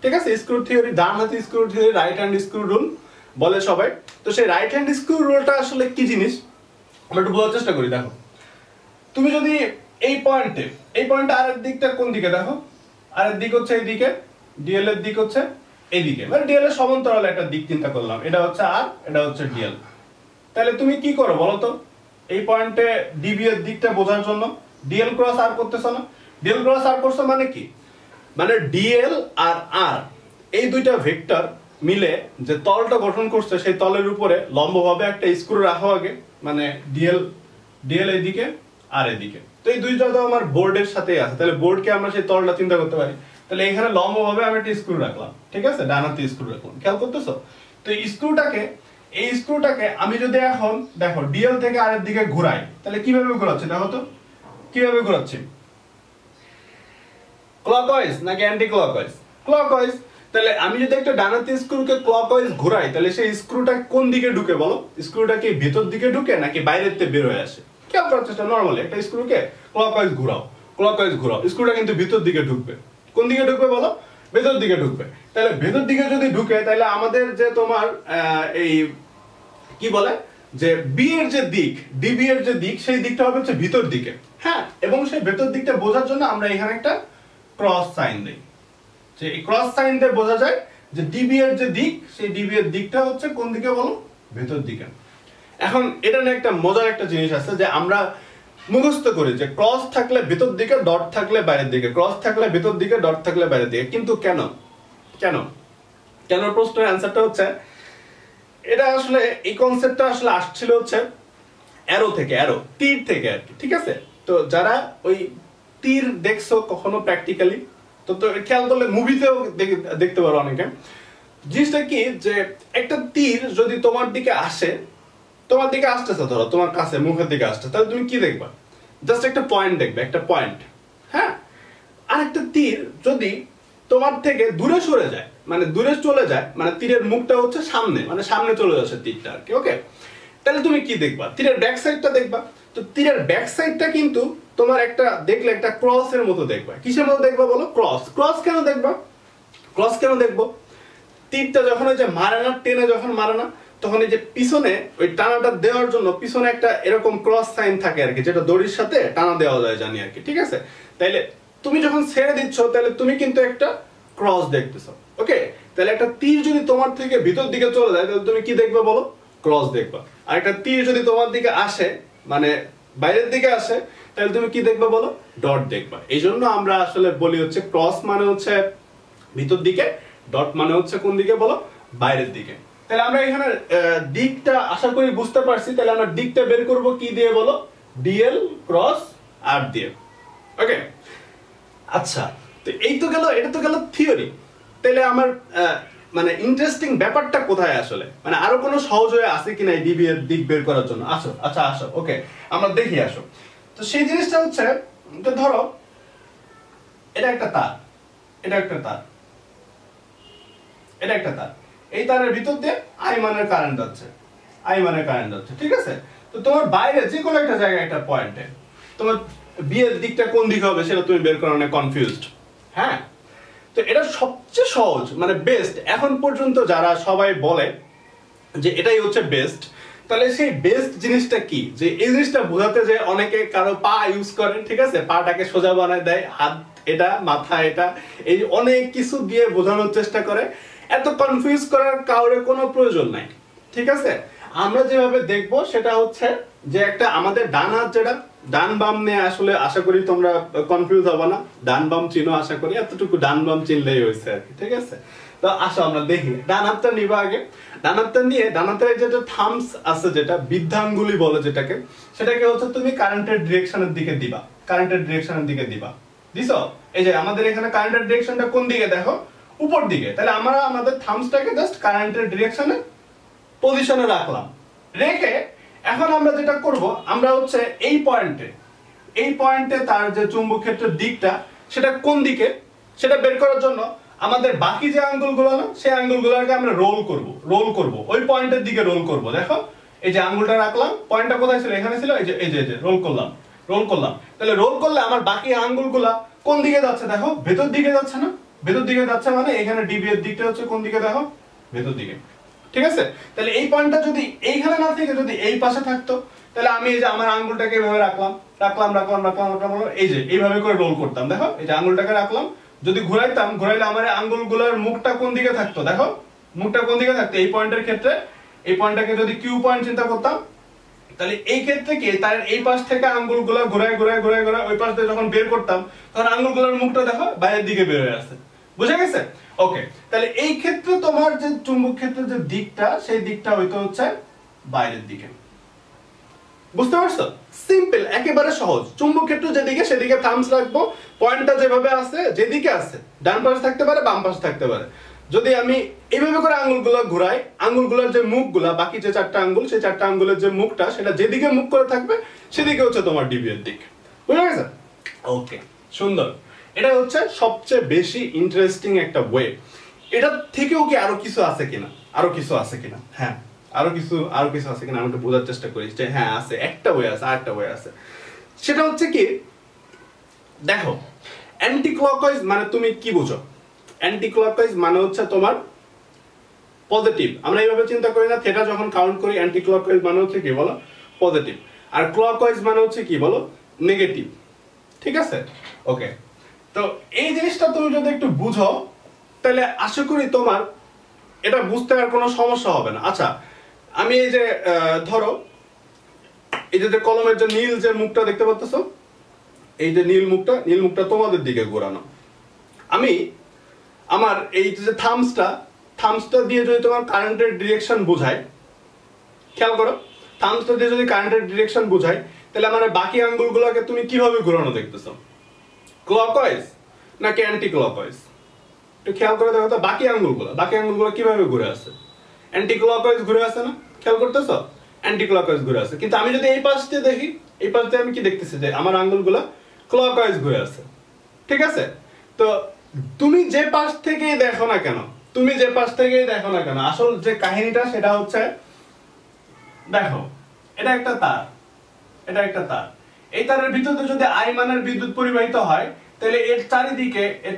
ঠিক আছে? স্ক্রু থিওরি, ডান হাতি screw theory, right hand screw rule বলে সবাই। তো সেই রাইট হ্যান্ড স্ক্রু রুলটা আসলে কি জিনিস আমরা একটু বোঝার চেষ্টা করি। দেখো তুমি যদি এই পয়েন্টে আর এর দিকটা কোন দিকে? দেখো আর এর দিক হচ্ছে এইদিকে, ডিএল এর দিক হচ্ছে এইদিকে, মানে ডিএল এর সমান্তরাল একটা দিক চিন্তা করলাম, এটা হচ্ছে আর, এটা হচ্ছে ডিএল। তাহলে তুমি কি করো বলো তো? এই পয়েন্টে ডিবি এর দিকটা বোঝার জন্য ডিএল ক্রস আর করতেছো না? ডিএল ক্রস আর করছো মানে কি? মানে ডিএল আর আর এই দুইটা ভেক্টর মিলে যে তলটা গঠন করছে সেই তলের উপরে লম্বভাবে একটা স্ক্রু রাখো আগে, মানে ডিএল এদিকে আর এদিকে। তো এই দুইটা তো আমার বোর্ডের সাথেই আছে, তাহলে বোর্ডকে আমরা সেই তলটা চিন্তা করতে পারি। তাহলে এখানে লম্বভাবে আমি একটা স্ক্রু রাখলাম, ঠিক আছে? ডান হাতে স্ক্রু রাখলাম, খেয়াল করতেছো? তো এই স্ক্রুটাকে আমি যদি এখন দেখো ডিএল থেকে আর এর দিকে ঘুরাই তাহলে কিভাবে ঘোরাচ্ছি? দেখো তো কিভাবে ঘোরাচ্ছি, ক্লকওয়াইজ নাকি অ্যান্টি ক্লকওয়াইজ? ক্লকওয়াইজ। তাহলে আমি যদি একটা ডানাতে স্ক্রুকে ক্লকওয়াইজ ঘোরাই তাহলে সেই স্ক্রুটা কোন দিকে ঢুকে বলো? স্ক্রুটা কি ভেতর দিকে ঢুকে নাকি বাইরের থেকে বের হয়ে আসে? খেয়াল করার চেষ্টা, নরমালি একটা স্ক্রুকে ক্লকওয়াইজ ঘোরাও, স্ক্রুটা কিন্তু ভেতর দিকে ঢুকবে। কোন দিকে ঢুকবে বলো? ভেতর দিকে ঢুকবে। তাহলে ভেতর দিকে যদি ঢুকে তাহলে আমাদের যে তোমার এই কি বলে যে বি এর যে দিক, ডিবি এর যে দিক সেই দিকটা হবে হচ্ছে ভিতর দিকে। হ্যাঁ, এবং সেই ভেতর দিকটা বোঝার জন্য আমরা এখানে একটা ক্রস সাইন দেই। যে এই ক্রস সাইন দিয়ে বোঝা যায় যে ডিবি এর যে দিক সেই ডিবি এর দিকটা হচ্ছে কোন দিকে বলো? ভেতর দিকে। এখন এটা নিয়ে একটা মজার একটা জিনিস আছে যে আমরা মুখস্থ করি যে ক্রস থাকলে ভেতর দিকে, ডট থাকলে বাইরের দিকে, ক্রস থাকলে ভেতর দিকে, ডট থাকলে বাইরের দিকে। কিন্তু কেন কেন কেন প্রশ্নের অ্যান্সারটা হচ্ছে এটা আসলে এই কনসেপ্টটা আসলে আসছিল হচ্ছে অ্যারো থেকে, অ্যারো তীর থেকে আর কি। ঠিক আছে? তো যারা ওই তীর দেখছো কখনো প্র্যাকটিক্যালি, তো খেয়াল করলে মুভিতেও দেখতে পারো অনেকে। জিনিসটা কি যে একটা তীর যদি তোমার দিকে আসে, তোমার দিকে আসতেছে, ধরো তোমার কাছে মুখের দিকে আসছে, তাহলে তুমি কি দেখবা? জাস্ট একটা পয়েন্ট দেখবে, একটা পয়েন্ট। হ্যাঁ, আর একটা তীর যদি তোমার থেকে দূরে সরে যায়, মানে দূরে চলে যায়, মানে তীরের মুখটা হচ্ছে সামনে, মানে সামনে চলে যাচ্ছে তীরটা আর কি। ওকে, তাহলে তুমি কি দেখবা? তীরের ব্যাক সাইডটা দেখবা। তো তীরের ব্যাক সাইডটা কিন্তু তোমার একটা দেখলে একটা ক্রস এর মতো দেখবা। কিসের মতো দেখবা বলো? ক্রস। ক্রস কেন দেখবা? ক্রস কেন দেখবো? তীরটা যখন ওই যে মারে না, টেনে যখন মারে না, তখন এই যে পিছনে ওই টানাটা দেওয়ার জন্য পিছনে একটা এরকম ক্রস সাইন থাকে আর কি, যেটা দড়ির সাথে টানা দেওয়া যায় জানি আর কি। ঠিক আছে? তাইলে তুমি যখন ছেড়ে দিচ্ছ তাহলে তুমি কিন্তু একটা ক্রস দেখতেছো। ওকে, তাহলে একটা তীর যদি তোমার থেকে ভিতর দিকে চলে যায় তাহলে তুমি কি দেখবে বলো? ক্রস দেখবা। আর একটা তীর যদি তোমার দিকে আসে, মানে বাইরের দিকে আসে, তাহলে তুমি কি দেখবে বলো? ডট দেখবা। এই জন্য আমরা আসলে বলি হচ্ছে ক্রস মানে হচ্ছে ভিতর দিকে, ডট মানে হচ্ছে কোন দিকে বলো? বাইরের দিকে। তাহলে আমরা এখানে দিকটা আশা করি বুঝতে পারছি। তাহলে আমরা দিকটা বের করব কি দিয়ে বলো? ডিএল ক্রস আর দিয়ে। ওকে, আচ্ছা, তো এই তো গেল, এটা তো গেল থিওরি। তাহলে আমার মানে ইন্টারেস্টিং ব্যাপারটা কোথায় আসলে, মানে আরো কোনো সহজ হয়ে আছে কিনা এই ডিবি এর দিক বের করার জন্য? আসো, আচ্ছা আসো, ওকে আমরা দেখি, আসো। তো সেই জিনিসটা হচ্ছে তো ধরো এটা একটা তার, এটা একটা তার, এটা একটা তার, এই তারের ভিতর দিয়ে আই মানের কারেন্ট যাচ্ছে, আই মানের কারেন্ট যাচ্ছে। ঠিক আছে? তো তোমার বাইরে যে কোনো একটা জায়গায় একটা পয়েন্টে তোমার বি এর দিকটা কোন দিকে হবে সেটা তুমি বের করা অনেক কনফিউজড। হ্যাঁ, তো এটা সবচেয়ে সহজ মানে বেস্ট এখন পর্যন্ত যারা সবাই বলে যে এটাই হচ্ছে বেস্ট, তাহলে সেই বেস্ট জিনিসটা কি, যে এই জিনিসটা বোঝাতে যে অনেকে কারো পা ইউজ করে, ঠিক আছে, পাটাকে সোজা বানায় দেয়, হাত এটা, মাথা এটা, এই অনেক কিছু দিয়ে বোঝানোর চেষ্টা করে। এত কনফিউজ করার কাউরে কোনো প্রয়োজন নাই, ঠিক আছে। আমরা যেভাবে দেখবো সেটা হচ্ছে যে একটা আমাদের ডান হাত যেটা, ডান বাম নিয়ে আসলে আশা করি তোমরা কনফিউজ হবে না, ডান বাম চিনো আশা করি, এতটুকু ডান বাম চিনলেই হয়েছে আর কি, ঠিক আছে। তো আসো আমরা দেখি, ডান হাতটা নিবা আগে, ডান হাতটা নিয়ে ডান হাতের যেটা থামস আছে, যেটা বৃদ্ধাঙ্গুলি বলে যেটাকে, সেটাকে হচ্ছে তুমি কারেন্টের ডিরেকশনের দিকে দিবা, কারেন্টের ডিরেকশনের দিকে দিবা। দিছো, এই যে আমাদের এখানে কারেন্টের ডিরেকশনটা কোন দিকে দেখো, উপর দিকে, তাহলে আমরা আমাদের থামসটাকে জাস্ট কারেন্টের ডিরেকশনে পজিশনে রাখলাম, রেখে এখন আমরা যেটা করব, আমরা হচ্ছে এই পয়েন্টে তার যে চুম্বক ক্ষেত্রের দিকটা সেটা কোন দিকে সেটা বের করার জন্য আমাদের বাকি যে আঙ্গুলগুলো না, সেই আঙ্গুলগুলোকে আমরা রোল করব ওই পয়েন্টের দিকে রোল করব। দেখো এই যে আঙ্গুলটা রাখলাম, পয়েন্টটা কোথায় ছিল, এখানে ছিল, এই যে রোল করলাম, তাহলে রোল করলে আমার বাকি আঙ্গুলগুলা কোন দিকে যাচ্ছে, দেখো ভেতর দিকে যাচ্ছে না, ভেতর দিকে যাচ্ছে, মানে এখানে ডিবি এর দিকটা হচ্ছে কোন দিকে, দেখো ভেতর দিকে, ঠিক আছে। তাহলে এই পয়েন্টটা যদি এইখানে না থেকে যদি এই পাশে থাকতো, তাহলে আমি এই যে আমার আঙ্গুলটাকে এইভাবে রাখলাম, এই যে এইভাবে করে রোল করতাম, দেখো এই যে আঙ্গুলটাকে রাখলাম, যদি ঘুরাইলে আমার আঙ্গুলগুলোর মুখটা কোন দিকে থাকতো, দেখো মুখটা কোন দিকে থাকতো, এই পয়েন্টের ক্ষেত্রে এই পয়েন্টটাকে যদি কিউ পয়েন্ট চিন্তা করতাম, তাহলে এই ক্ষেত্রে কি তার এই পাশ থেকে আঙ্গুলগুলো ঘুরায় ওই পাশ দিয়ে যখন বের করতাম, তখন আঙ্গুলগুলোর মুখটা দেখো বাইরের দিকে বের হয়ে আসছে, বুঝা গেছে? ওকে, তাহলে এই ক্ষেত্রে তোমার যে চুম্বক ক্ষেত্রের যে দিকটা, সেই দিকটা হইতো হচ্ছে বাইরের দিকে, বুঝতে পারছো? সিম্পল, একেবারে সহজ। চুম্বক ক্ষেত্র যেদিকে সেদিকে থামস রাখবো, পয়েন্টটা যেভাবে আছে, যেদিকে আছে, ডান পাশে থাকতে পারে, বাম পাশে থাকতে পারে। যদি আমি এইভাবে করে আঙ্গুলগুলো ঘুরাই, আঙ্গুলগুলোর যে মুখগুলা, বাকি যে চারটা আঙ্গুল, সেই চারটা আঙ্গুলের যে মুখটা, সেটা যেদিকে মুখ করে থাকবে সেদিকে হচ্ছে তোমার ডিবি এর দিক, বুঝা গেছে? ওকে, সুন্দর। এটা হচ্ছে সবচেয়ে বেশি ইন্টারেস্টিং একটা ওয়ে। এটা থেকেও কি আরো কিছু আছে কিনা? হ্যাঁ, আরো কিছু আছে কিনা আমি একটু বোঝার চেষ্টা করি যে হ্যাঁ আছে, একটা ওয়ে আছে, আরেকটা ওয়ে আছে। সেটা হচ্ছে কি, দেখো অ্যান্টি ক্লকওয়াইজ মানে তুমি কি বুঝো? অ্যান্টি ক্লকওয়াইজ মানে হচ্ছে তোমার পজিটিভ। আমরা এইভাবে চিন্তা করি না, থিটা যখন কাউন্ট করি, অ্যান্টি ক্লকওয়াইজ মানে হচ্ছে কি বলো, পজিটিভ, আর ক্লকওয়াইজ মানে হচ্ছে কি বলো, নেগেটিভ, ঠিক আছে? ওকে, তো এই জিনিসটা তুমি যদি একটু বুঝো, তাহলে আশা করি তোমার এটা বুঝতে আর কোনো সমস্যা হবে না। আচ্ছা, আমি এই যে ধরো এই যে কলমের যে নীল যে মুখটা দেখতে পাচ্ছ, এই যে নীল মুখটা তোমাদের দিকে ঘোরানো, আমি আমার এই যে থামসটা দিয়ে যদি তোমার কারেন্টের ডিরেকশন বোঝাই, খেয়াল করো, থামসটা দিয়ে যদি কারেন্টের ডিরেকশন বোঝাই, তাহলে আমার বাকি আঙ্গুলগুলোকে তুমি কিভাবে ঘোরানো দেখতেছো, ক্লকওয়াইজ নাকি অ্যান্টি ক্লকওয়াইজ? একটু খেয়াল করে দেখো তো, বাকি আঙ্গুলগুলো কিভাবে ঘুরে আসে, অ্যান্টি ক্লকওয়াইজ ঘুরে আসে না? খেয়াল করতেছো, অ্যান্টি ক্লকওয়াইজ ঘুরে আসে। কিন্তু আমি যদি এই পাশ দিয়ে দেখি, এই পাশ দিয়ে আমি কি দেখতেছি, যে আমার আঙ্গুলগুলো ক্লকওয়াইজ ঘুরে আসে, ঠিক আছে? তো তুমি যে পাশ থেকেই দেখো না কেন, আসল যে কাহিনীটা সেটা হচ্ছে, দেখো এটা একটা তার, এই তারের ভিতরে যদি আই মানের বিদ্যুৎ পরিবাহিত হয়, তাহলে এর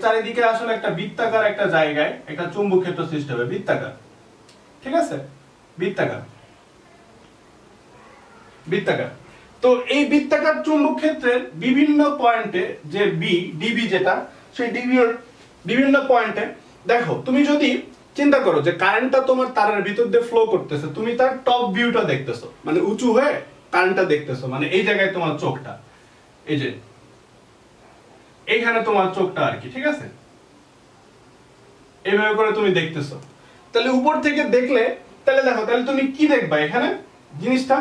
চারিদিকে আসলে একটা বৃত্তাকার একটা জায়গায় একটা চুম্বক ক্ষেত্র সৃষ্টি হবে, বৃত্তাকার, ঠিক আছে? বৃত্তাকার। তো এই বৃত্তাকার চুম্বক ক্ষেত্রের বিভিন্ন পয়েন্টে যে ডিবি যেটা, সেই ডিবি এর বিভিন্ন পয়েন্টে দেখো, তুমি যদি চিন্তা করো যে কারেন্টটা তোমার তারের ভিতর দিয়ে ফ্লো করতেছে, তুমি তার টপ ভিউটা দেখতেছো, মানে উঁচু হয়ে কারেন্টটা দেখতেছো, মানে এই জায়গায় তোমার চোখটা, এই যে এইখানে তোমার চোখটা আর কি, ঠিক আছে? এইভাবে করে তুমি দেখতেছো। তাহলে উপর থেকে দেখলে, তাহলে দেখো, তাহলে তুমি কি দেখবা এখানে জিনিসটা,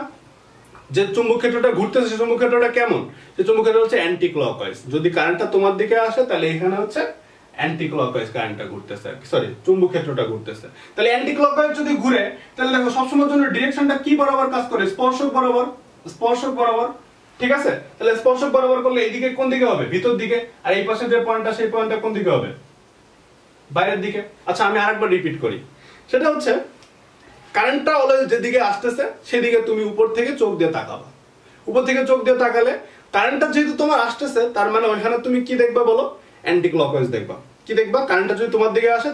যে চুম্বক ক্ষেত্রটা ঘুরতেছে, সেই চুম্বক ক্ষেত্রটা কেমন? সেই চুম্বক ক্ষেত্র হচ্ছে অ্যান্টি ক্লকওয়াইজ। যদি কারেন্টটা তোমার দিকে আসে, তাহলে এখানে হচ্ছে অ্যান্টি ক্লকওয়াইজ কারেন্টটা ঘুরতেছে, সরি চুম্বক ক্ষেত্রটা ঘুরতেছে। তাহলে অ্যান্টি ক্লকওয়াইজ যদি ঘুরে, তাহলে দেখো সবসময়ের জন্য ডিরেকশনটা কি বরাবর কাজ করে, স্পর্শক বরাবর, ঠিক আছে? তাহলে স্পর্শক বরাবর করলে এইদিকে কোন দিকে হবে, ভিতর দিকে, আর এই পাশে যে পয়েন্টটা, সেই পয়েন্টটা কোন দিকে হবে, বাইরের দিকে। আচ্ছা, আমি আরেকবার রিপিট করি, সেটা হচ্ছে কারেন্টটা অলওয়েজ যেদিকে আসতেছে সেদিকে তুমি উপর থেকে চোখ দিয়ে তাকাবা। উপর থেকে চোখ দিয়ে তাকালে কারেন্টটা যেহেতু তোমার আসতেছে তার মানে ওইখানে তুমি কি দেখবা বলো, অ্যান্টি ক্লকওয়াইজ দেখবা। কি দেখবা, কারেন্টটা যদি তোমার দিকে আসে,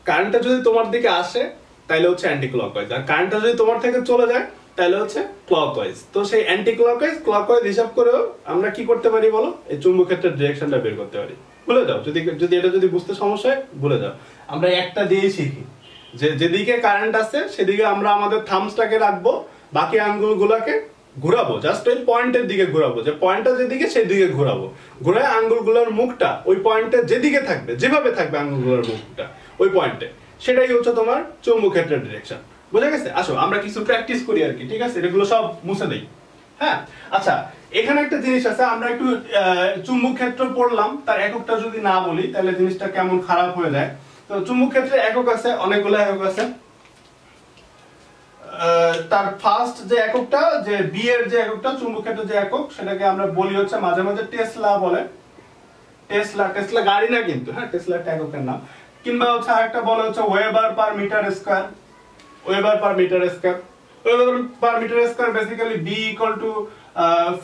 কারেন্টটা যদি তোমার দিকে আসে তাহলে হচ্ছে অ্যান্টি ক্লকওয়াইজ, আর কারেন্টটা যদি তোমার থেকে চলে যায় তাহলে হচ্ছে ক্লকওয়াইজ। তো সেই অ্যান্টি ক্লকওয়াইজ ক্লকওয়াইজ হিসাব করেও আমরা কি করতে পারি বলো, এই চুম্বক ক্ষেত্রের ডিরেকশনটা বের করতে পারি। ভুলে যাও, যদি এটা যদি বুঝতে সমস্যা হয় ভুলে যাও। আমরা একটা দিয়েই শিখি যে যেদিকে কারেন্ট আছে সেদিকে আমরা আমাদের থামসটাকে রাখবো, বাকি আঙ্গুলগুলোকে ঘোরাবো, জাস্ট ওই পয়েন্টের দিকে ঘোরাবো, যে পয়েন্টটা যেদিকে সেদিকে ঘোরাবো, ঘুরে আঙ্গুলগুলোর মুখটা ওই পয়েন্টে যেদিকে থাকবে, যেভাবে থাকবে আঙ্গুলগুলোর মুখটা ওই পয়েন্টে, সেটাই হচ্ছে তোমার চুম্বক ক্ষেত্রের ডিরেকশন। বুঝা গেছে? আসো আমরা কিছু প্র্যাকটিস করি আর কি, ঠিক আছে? এগুলো সব মুছে দেই। হ্যাঁ, আচ্ছা, এখানে একটা জিনিস আছে, আমরা একটু চুম্বক ক্ষেত্র পড়লাম, তার এককটা যদি না বলি তাহলে জিনিসটা কেমন খারাপ হয়ে যায়। তো চুম্বক ক্ষেত্রে একক আছে, অনেকগুলো একক আছে। তার ফার্স্ট যে এককটা, যে বি এর যে এককটা, চুম্বক ক্ষেত্রের যে একক, সেটাকে আমরা বলি হচ্ছে মাঝে মাঝে টেসলা বলে। টেসলা, টেসলা গাড়ি না কিন্তু, হ্যাঁ, টেসলা একটা এককের নাম। কিংবা হচ্ছে আরেকটা বলে হচ্ছে weber per metre square. Weber per metre square, weber per metre square basically B equal to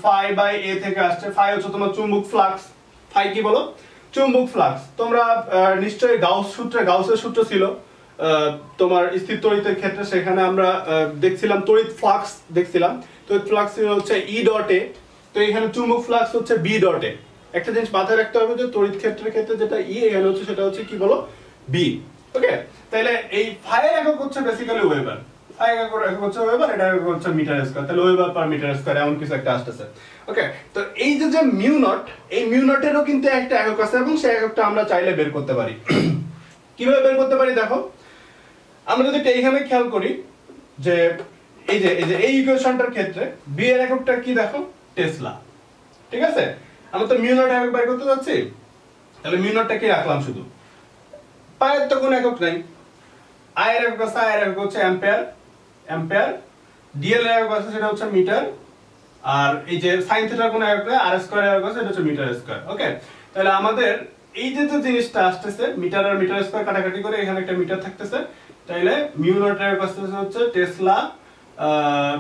phi by a থেকে আসছে। ফাই হচ্ছে তোমার চুম্বক ফ্লাক্স। ফাই কি বলো? চুম্বক ফ্লাক্স। তোমরা নিশ্চয়ই গাউসের সূত্র ছিল তোমার স্থির তড়িতের ক্ষেত্রে, সেখানে আমরা দেখছিলাম তড়িৎ ফ্লাক্স দেখছিলাম। তড়িৎ ফ্লাক্স হচ্ছে ই ডট এ, তো এখানে চুম্বক ফ্লাক্স হচ্ছে বি ডট এ। একটা জিনিস মাথায় রাখতে হবে যে তড়িৎ ক্ষেত্রের ক্ষেত্রে যেটা ই, এখানে হচ্ছে সেটা হচ্ছে কি বলো, বি। ওকে, তাহলে এই ফাই একক হচ্ছে বেসিক্যালি ওয়েবার। ফাই একক হচ্ছে ওয়েবার, এটা একক হচ্ছে মিটার স্কয়ার। তাহলে ওয়েবার পার মিটার স্কয়ার এমন কিছু একটা আসতেছে। ওকে, তো এই যে মিউ নট, এই মিউ নটেরও কিন্তু একটা একক আছে, এবং সেই এককটা আমরা চাইলে বের করতে পারি। কিভাবে বের করতে পারি দেখো, আমরা যদি এইখানে খেয়াল করি যে এই ইকুয়েশনটার ক্ষেত্রে বি এর এককটা কি দেখো, টেসলা। ঠিক আছে, আমরা তো মিউ নট একক বের করতে যাচ্ছি, তাহলে মিউ নটটা কি রাখলাম শুধু, পায়ের তো কোনো একক নাই। আই এর একক আছে, আই এর একক হচ্ছে অ্যাম্পিয়ার, অ্যাম্পিয়ার। ডিএল এর একক আছে, সেটা হচ্ছে মিটার। আর এই যে সাইন থিটার কোনো একক নাই, আর স্কয়ার এর একক আছে, এটা হচ্ছে মিটার স্কয়ার। ওকে, তাহলে আমাদের এই যে জিনিসটা আসতেছে, মিটার আর মিটার স্কয়ার কাটাকাটি করে এখানে একটা মিটার থাকতেছে, তাইলে মিউ নট এর একক হচ্ছে tesla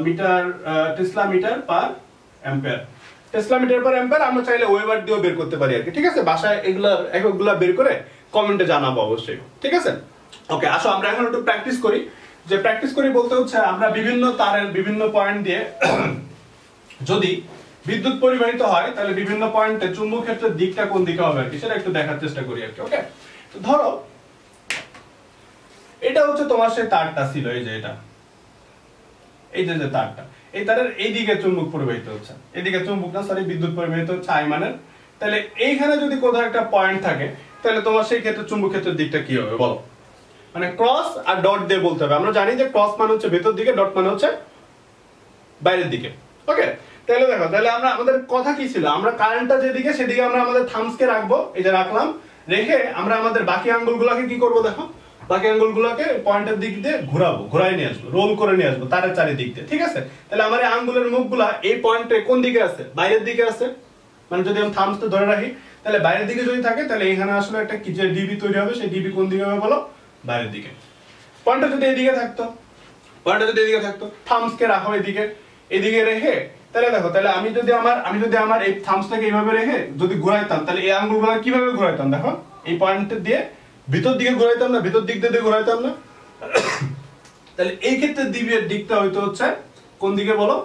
metre, tesla metre per ampere. Tesla metre per ampere আমরা চাইলে ওয়েবার দিয়েও বের করতে পারি আর কি। ঠিক আছে, বাসায় এগুলা এককগুলা বের করে কমেন্টে জানাবো অবশ্যই। ঠিক আছে, ওকে, আসো আমরা এখন একটু প্র্যাকটিস করি। যে প্র্যাকটিস করি বলতে হচ্ছে আমরা বিভিন্ন তারের বিভিন্ন পয়েন্ট দিয়ে যদি বিদ্যুৎ পরিবাহিত হয়, তাহলে বিভিন্ন পয়েন্টে চুম্বক ক্ষেত্রের দিকটা কোন দিকে হবে আর কি, সেটা একটু দেখার চেষ্টা করি আর কি। ওকে, তো ধরো এটা হচ্ছে তোমার সেই তারটা ছিল, এই যে এটা, এই যে তারটা, এই তারের এইদিকে চুম্বক পরিবাহিত হচ্ছে, এদিকে চুম্বক না, সরি, বিদ্যুৎ পরিবাহিত হচ্ছে আই মানের। তাহলে এইখানে যদি কোথাও একটা পয়েন্ট থাকে, তাহলে তোমার সেই ক্ষেত্রে চুম্বক ক্ষেত্রের দিকটা কি হবে বলো? মানে ক্রস আর ডট দিয়ে বলতে হবে। আমরা জানি যে ক্রস মানে হচ্ছে ভেতর দিকে, ডট মানে হচ্ছে বাইরের দিকে। ওকে, তাহলে দেখো, তাহলে আমরা আমাদের কথা কি ছিল, আমরা কারেন্টটা যেদিকে সেদিকে আমরা আমাদের থাম্বসকে রাখবো, এই যে রাখলাম, রেখে আমরা আমাদের বাকি আঙ্গুলগুলোকে কি করব দেখো, বাকি আঙ্গুলগুলোকে পয়েন্টের দিক দিয়ে ঘোরাবো, ঘোরায় নিয়ে আসবো, রোল করে নিয়ে আসবো তারের চারিদিক দিয়ে। ঠিক আছে, তাহলে আমার এই আঙ্গুলের মুখগুলা এই পয়েন্টে কোন দিকে আছে, বাইরের দিকে আছে। মানে যদি আমি থাম্বসটা ধরে রাখি, তাহলে বাইরের দিকে যদি থাকে, তাহলে এখানে আসলে একটা কি যে ডিবি তৈরি হবে, সেই ডিবি কোন দিকে হবে বলো, বাইরের দিকে। পয়েন্টটা যদি এদিকে থাকতো, পয়েন্টটা যদি এদিকে থাকতো, থাম্বসকে রাখো এদিকে, এদিকে রেখে, তাহলে দেখো, তাহলে আমি যদি আমার এই থাম্বসটাকে এইভাবে রেখে যদি ঘোরাইতাম, তাহলে এই আঙ্গুলগুলো কিভাবে ঘোরাইতাম দেখো, এই পয়েন্ট দিয়ে ভিতর দিকে ঘোরাইতাম না, ভিতর দিক দিয়ে ঘোরাইতাম না। তাহলে এই ক্ষেত্রে দিবের দিকটা হয়তো হচ্ছে কোন দিকে বলো,